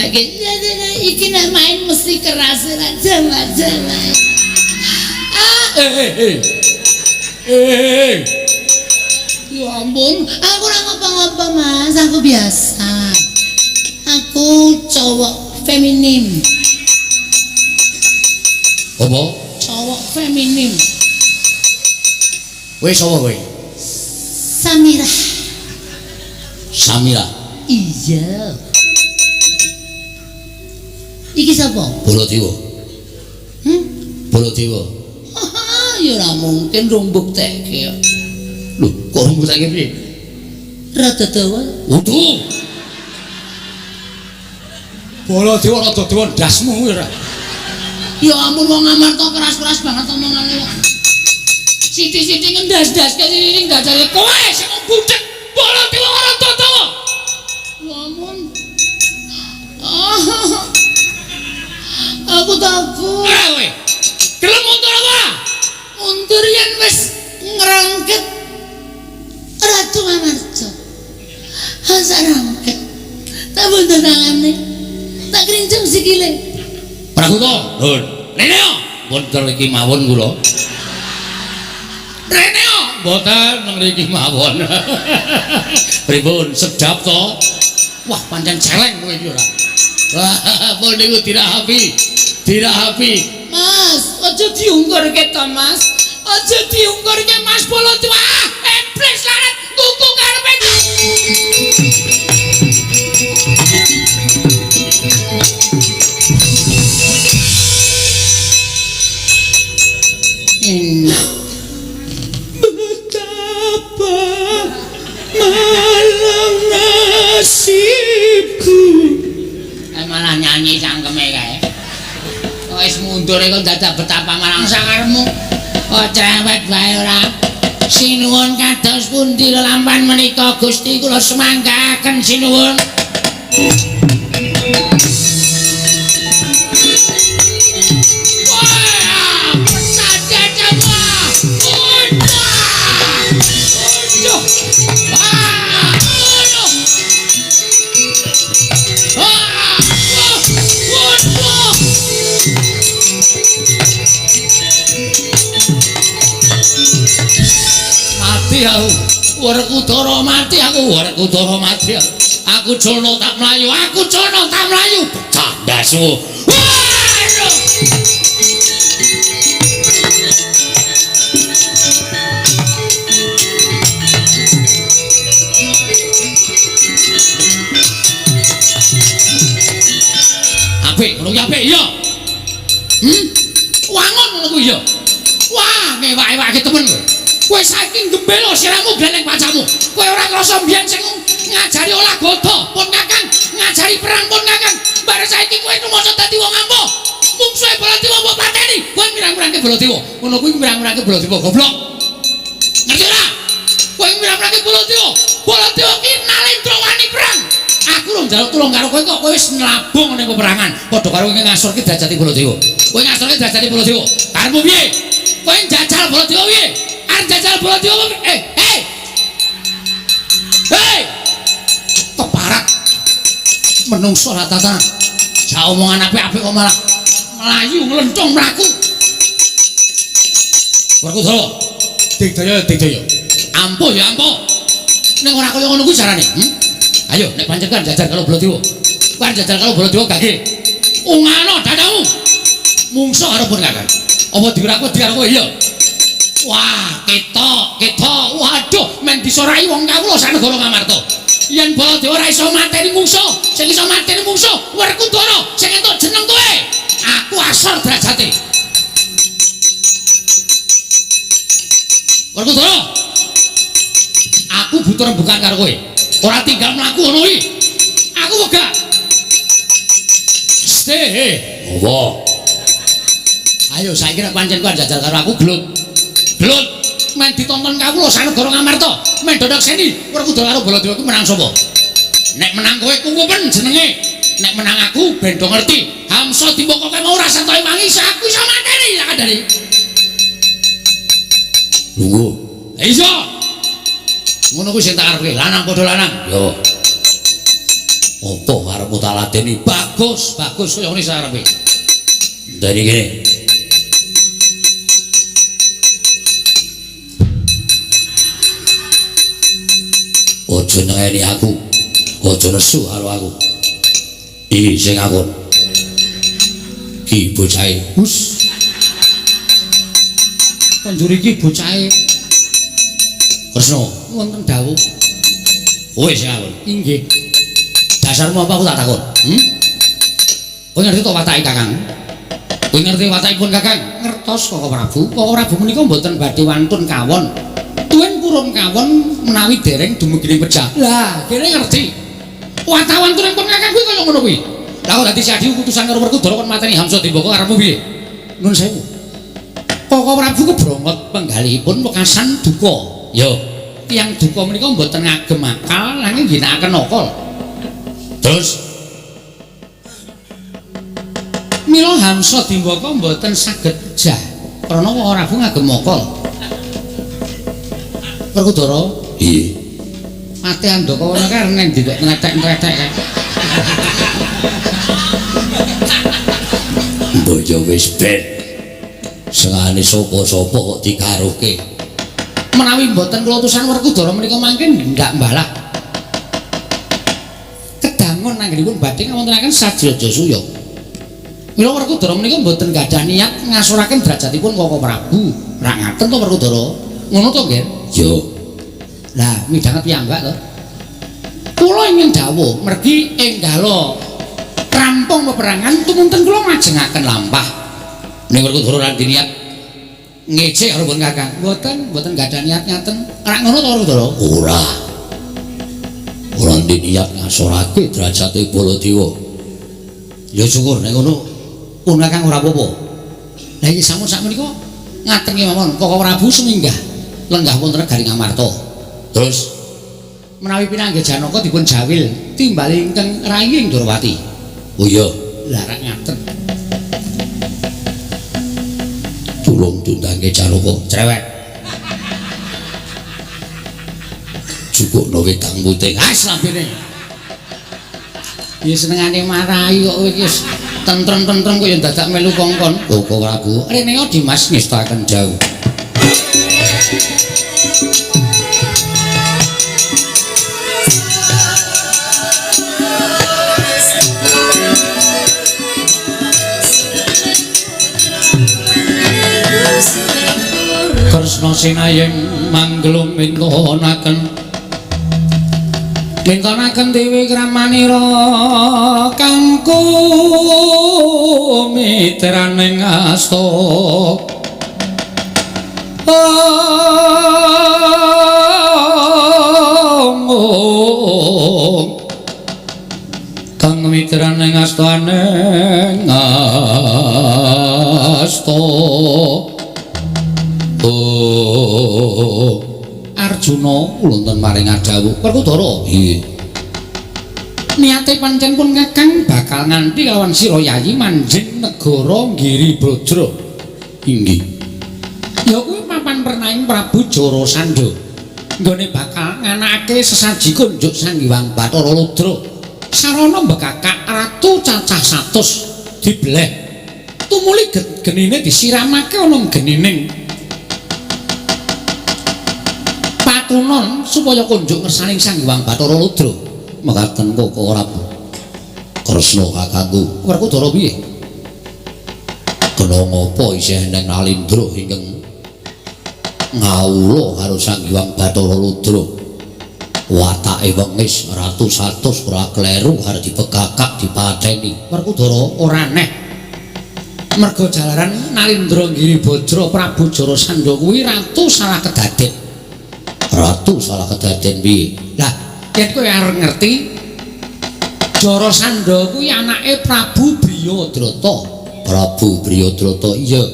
iki nek main mesti keras ora jaman-jaman. Ya ampun, aku ora ngapa-ngapa Mas, aku biasa. Aku cowok feminim. Apa? Cowok feminim. Kowe sapa kowe? Samira. Samira. Iya. Iki sapa? Baladewa. Baladewa. Ya ora mungkin rung buktekke. Lho, kok mbuktekke piye? Rada dawa. Utuh. Baladewa rada dawa ndasmu ora. Ya ampun wong Amarta keras-keras banget omongane. Siti-siti ngendas-das ke sini ndajare kowe sing budhek Baladewa rada dawa. Ya ampun. Aku takut. Kowe. Gelem mundur apa? Mundur yen wis ngrangket Ratu Amarta. Asa rangket. Tak buntu tangane. Tak krincung sikile. Prakuta, Nun. Reneo, wonten iki mawon kula. Reneo, mboten mriki mawon. Pripun, sedap to? Wah, pancen celeng kowe iki ora. Wah, pun niku dirahapi. Dirahapi. Mas, aja diungkurke to, Mas. Aja diungkurke Mas Baladewa. Iblis larat kuku karepe. Betapa malang nasibku. Malah nyanyi cangkeme kae. Wis mundur kok dadak betapa malang sangarmu. Kok cerewet bae ora. Sinuwun kados pundi lelampahan menika Gusti kula semanggaken sinuwun. Aku Werkudara mati aku Werkudara mati aku jono tak mlayu aku jono tak mlayu pecah ndasmu apik ngono ki apik iya wangun ngono ku iya wah ngewak-ewake temen kowe saking gembelo siramu gleneng pacamu kowe ora krasa mbiyen sing ngajari olah godo pun Kakang ngajari perang pun Kakang bare saiki kowe rumangsa dadi wong ampuh mungsuhe Baladewa mbok pateni kowe mirang-mirangke Baladewa ngono kuwi mirang-mirangke Baladewa goblok ngerti ora kowe mirang-mirangke Baladewa ki nalendra wani perang aku rung njaluk tulung karo kowe kok kowe wis nlabung ning peperangan padha karo kowe ngasurke derajate Baladewa kowe ngasurke derajate Baladewa karepmu piye kowe njajal Baladewa piye jajal Baladewa hei keparat menungso ora tatanan ja omongan apik-apik kok malah melayu nglencong mlaku Werkudara digdaya ampuh ya ampuh ning ora kaya ngono kuwi carane ayo nek pancen kan jajal karo Baladewa kan jajal karo Baladewa gage ungano dadamu mungso karo pun Kakang apa diuraku karo kowe iya wah, ketok. Waduh, men disorai wong kawula sanegara Ngamarta. Yen Baladewa ora iso mateni mungsuh, sing iso mateni mungsuh Werkudara sing entuk jeneng kowe. Aku asor derajate. Werkudara. Aku butuh rembugan karo kowe. Ora tinggal mlaku ngono iki. Aku wegah. Stay. Apa? Ayo saiki nek pancen kowe jajal karo aku gelut. Gelut men ditonton kawula sanegara Ngamarta men dodok seni Werkudara karo Baladewa ku menang sapa nek menang kowe kuwupen jenenge nek menang aku ben do ngerti Hamsa dimpokoke mau rasa toy wangi aku iso mateni ya kandhani lungguh iso ngono kuwi sing tak arepe lanang padha lanang yo apa arepmu tak ladeni bagus kaya ngene sarepe dari kene ojo ngeni aku ojo nesu karo aku iki sing aku ki bocahe hus konjur iki bocahe Kresna wonten dawuh kowe sing aku inggih dasarmu apa aku tak takon kowe ngerti to watake Kakang kowe ngerti watakipun Kakang ngertos Koko Prabu menika mboten badhe wantun kawon tuwin urung kawon menawi dereng dumugi pecah. Lah, kene ngerti. Wartawan turun pun kakang kuwi kaya ngono kuwi. Lah kok dadi Sadi utusan karo Werkudara kon mateni Hamsa Dembaka karepmu piye? Nun sewu. Koko Prabu kebrongot penggalihipun wekasan duka. Yo, Tiyang duka menika mboten ngagem akal nanging ginakaken akal. terus Mila Hamsa Dembaka mboten saged pejah krana Koko Prabu ngagem akal. Werkudara, iya. mate andaka ana kan neng didek ngetek-ngetek. Mbok yo wis ben. Sengane sapa-sapa kok dikaruhke. Menawi mboten kula utusan Werkudara menika mangke ndak mbalak. Kedangun anggenipun badhe ngawontenaken Sadraja Suya. Mila Werkudara menika mboten gadah niat ngasuraken derajatipun Koko Prabu. Rak ngaten to Werkudara. Ngono to nggih? Yo, Lah, midhanget piyambak to. Kula ingin dawuh mergi enggalo rampung peperangan tumunten kula majengaken lampah. ning Werkudara lan niat Ngecek karo pun Kakang. Mboten gadah niat ngaten. Rak ngono to Werkudara? ora. Ora niat ngasorake derajate Baladewa. Ya syukur nek ngono Pun Kakang ora apa-apa. Lah iki sampun sakmenika ngaten nggih mawon. Koko Prabu suminggah lenggah wonten negari Ngamarta. terus Menawi pinanggih Janaka dipun jawil timbali ingkang rayi ing Durawati. oh iya Lah rak ngaten. tulung tundangke Janaka Cerewet. cukupno wedang putih. Ais lambene. Ya senengane marahi kok kowe iki tentrem-tentrem kok ya dadak melu kongkon. Koko Prabu Rene Dimas ngestaken jauh. Kresna sinayeng manglung mintonaken dewi kramanira kang kumitraning asta kang mitraning astaning asta Arjuna wonten maring adhawuh Werkudara. iya Niate pancen pun Kakang bakal nganti kelawan sira Yayi manjing negara Giribajra. inggih Ya kuwi papan pernaing Prabu Jarasandha. Nggone bakal nganakake sesaji kunjuk Sang Hyang Bathara Rudra. Sarana mbekakak ratu cacah 100 dibleh. Tumuli genine disiramake ana genining patunon supaya kunjuk ngersaning Sang Hyang Bathara Rudra. mekaten Koko Prabu Kresna kakangku Werkudara piye? kena ngapa isih neng Nalindra ingkang ngawula karo Sang Hyang Bathara Rudra watake wengis ratu 100 ora kleru arep dipegakak dipateni. Werkudara ora aneh. Merga jalaran Nalindra Giribajra Prabu Jarasandha kuwi ratu salah kedaden. Ratu salah kedaden piye? Lah, yen kowe arep ngerti Jarasandha kuwi anake Prabu Briyadrata. Prabu Briyadrata iya.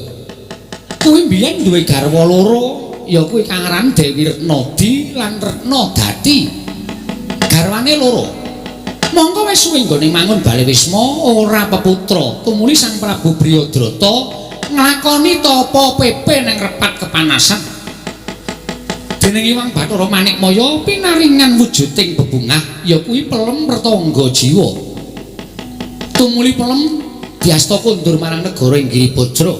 Kuwi mbiyen duwe garwa loro, ya kuwi kang aran Dewi Retnadi lan Retnadati. Garwane loro. Monggo wis suwe nggone mangun Bale Wisma ora peputra. Tumuli Sang Prabu Briyadrata nglakoni tapa pepe nang repat kepanasan. Dening Hyang Bathara Manikmaya pinaringan wujuding bebungah ya kuwi pelem pertangga jiwa. Tumuli pelem diasta kundur marang negara ing Giribajra.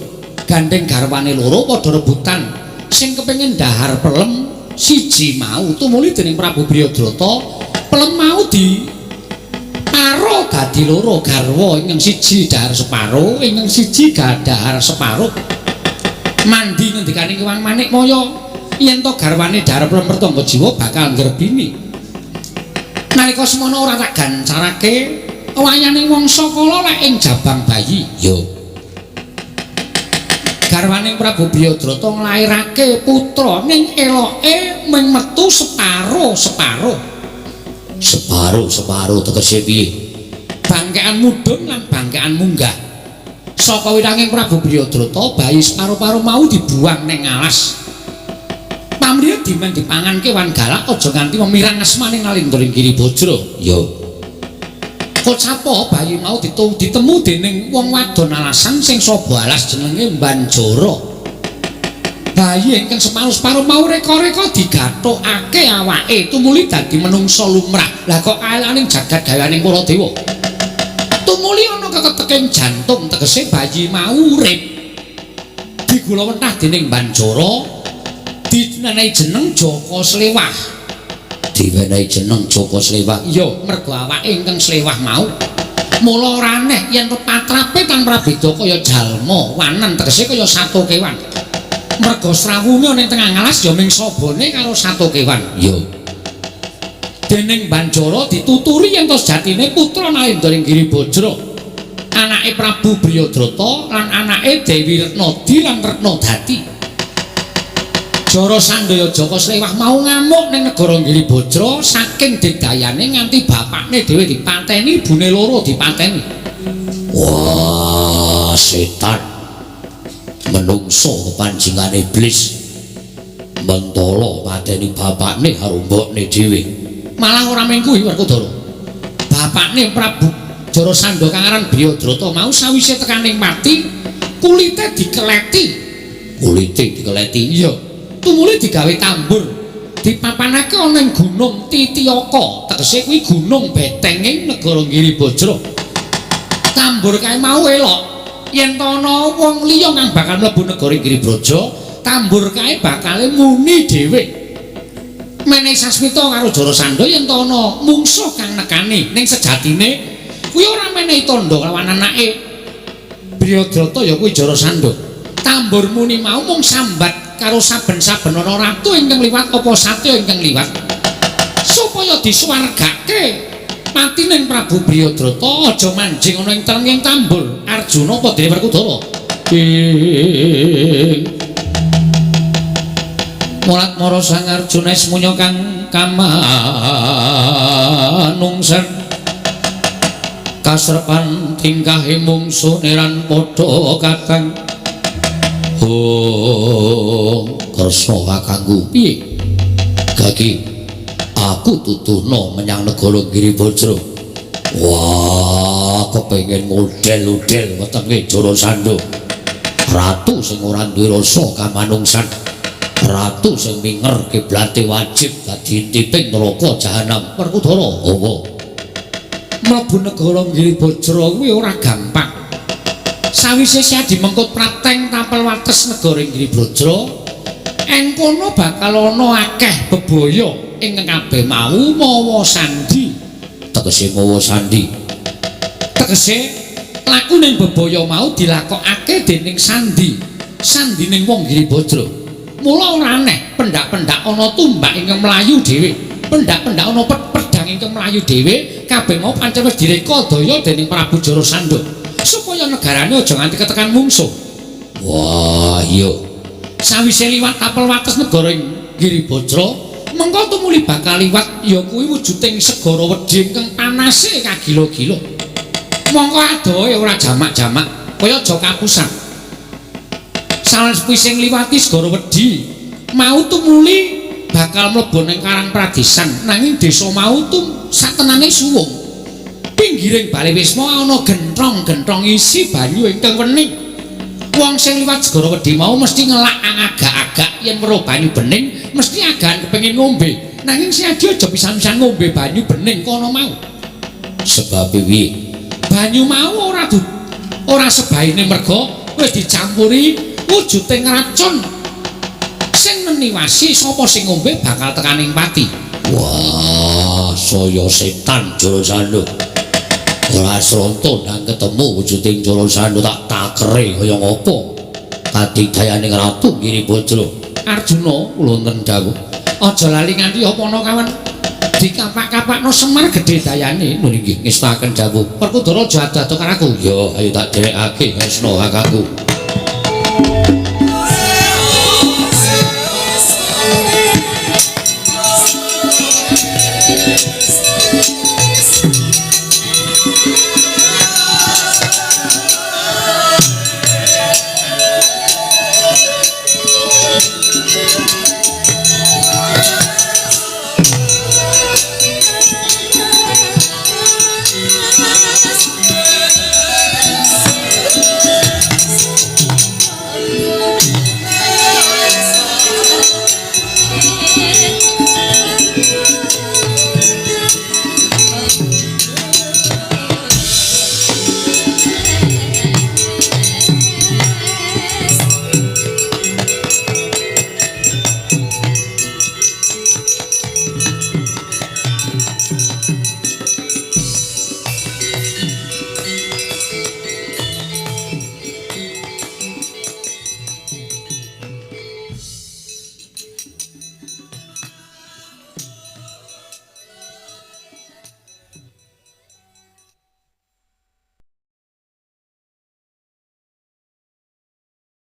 Gandeng garwane loro padha rebutan sing kepengin dahar pelem siji mau. Tumuli dening Prabu Briyadrata pelem mau di paro dadi loro garwa ingkang siji dahar separo, ingkang siji gadahar separo. Mandi ngendikaning Hyang Manikmaya yen to garwane dahar pelem pertangga jiwa bakal ngrebini. Nalika semana ora tak gancarake wayaning wangsa kala lek ing jabang bayi. Yo. garwaning Prabu Briyadrata nglairake putra ning eloke mung metu separo tegese piye bangkean mudhun lan bangkean munggah saka wiranging Prabu Briyadrata bayi separo-paro mau dibuang ning alas pamrih dimen dipangan kewan galak aja nganti memirang asmane Nalindra Giribajra ya kocapa bayi mau ditemu dening wong wadon alasan sing saba alas jenenge Banjara bayi ingkang separo-separo mau reka-reka digathukake awake tumuli dadi menungsa lumrah lah kok alaning jagat gawaning para dewa tumuli ana keketeking jantung tegese bayi mau urip digula wentah dening Banjara diwenehi jeneng Jaka Slewah iya mergo awake ingkang slewah mau mula ora aneh yen patrape tanpa beda kaya jalma wanen tegese kaya sato kewan mergo srawunge ning tengah alas ya ming sabane karo sato kewan iya dening Banjara dituturi yen to sejatine putra Nalindra Giribajra anake Prabu Briyadrata lan anake Dewi Retnadi lan Retnadati Jara Sandaya Jaka Slewah mau ngamuk ning negara Giribajra saking dedayane nganti bapakne dhewe dipateni ibune loro dipateni wah setan menungso kepanjingan iblis mentolo pateni bapakne karo mbokne dhewe malah ora mung kuwi Werkudara bapakne Prabu Jara Sandaya kang aran Briyadrata mau sawise tekaning mati kulite dikeleti iya tumuli digawe tambur dipapanake ana ing Gunung Titiaka tegese kuwi gunung betenging negara Giribajra tambur kae mau elok yen to ana wong liya kang bakal mlebu negara Giribajra tambur kae bakal muni dhewe menehi sasmita karo Jara Sandaya yen to ana mungsuh kang nekani ning sejatine kuwi ora menehi tandha lawan anake Briyadrata ya kuwi Jara Sandaya tambur muni mau mung sambat karo saben-saben ana ratu ingkang liwat apa satya ingkang liwat supaya disuwargake patining Prabu Briyadrata aja manjing ana ing trenging tambur Arjuna apa Dewi Werkudara mulat mara Sang Arjuna semunya kang kamanungsan kasrepan tingkahe mungsuh neran padha katang Kresna kakangku piye Gagi aku tutuhno menyang negara Giribajra wah kepengin model-model wetenge Jara Sandaya ratu sing ora duwe rasa kamanungsan ratu sing minger kiblate wajib dadi intiping neraka jahanam Werkudara apa mlebu negara Giribajra kuwi ora gampang sawise Syadi mengkut prateng tapel wates negara Giribajra ing kono bakal ana akeh bebaya ingkang kabeh mau mawa sandi tegese mawa sandi tegese lakuning bebaya mau dilakokake dening sandining wong Giribajra mula ora aneh pendak-pendak ana tumbak ingkang mlayu dhewe pendak-pendak ana pedang ingkang mlayu dhewe kabeh mau pancen wis direka daya dening Prabu Jara Sandaya supaya negarane aja nganti ketekan mungsuh. Wah, iya. Sawise liwat tapel wates negara Giribajra, mengko tumuli bakal liwat ya kuwi wujuding segara wedhi ingkang panase kagila-gila. Mongko adohe ora jamak-jamak, kaya aja kapusan. Salespuising liwati segara wedhi, mau tumuli bakal mlebu ning Karang Pradesan, nanging desa mau satenane suwung. Pinggiring Bale Wisma ana gentrong-gentrong isi banyu ingkang wening. Wong sing liwat segara wedhi mau mesti ngelak agak-agak yen weruh banyu bening, mesti agan kepengin ngombe. Nanging Syadi aja pisan-pisan ngombe banyu bening kono mau. Sebab piye? Banyu mau ora sebaine merga wis dicampuri wujuding racun. Sing neniwasi sapa sing ngombe bakal tekaning pati. Wah, saya setan Jara Sandaya. Ora sronto nang ketemu wujuding Jara Sandaya tak takere kaya ngopo. Kadidayaning Ratu Giribajra. Arjuna kula ndhawuh, aja lali nganti apa-apa kawan. Dikapak-kapakno Semar gedhe dayane. Nggih, ngestaken dawuh. Werkudara aja ado karo aku. Ya, ayo tak dherekake Kresna kakangku.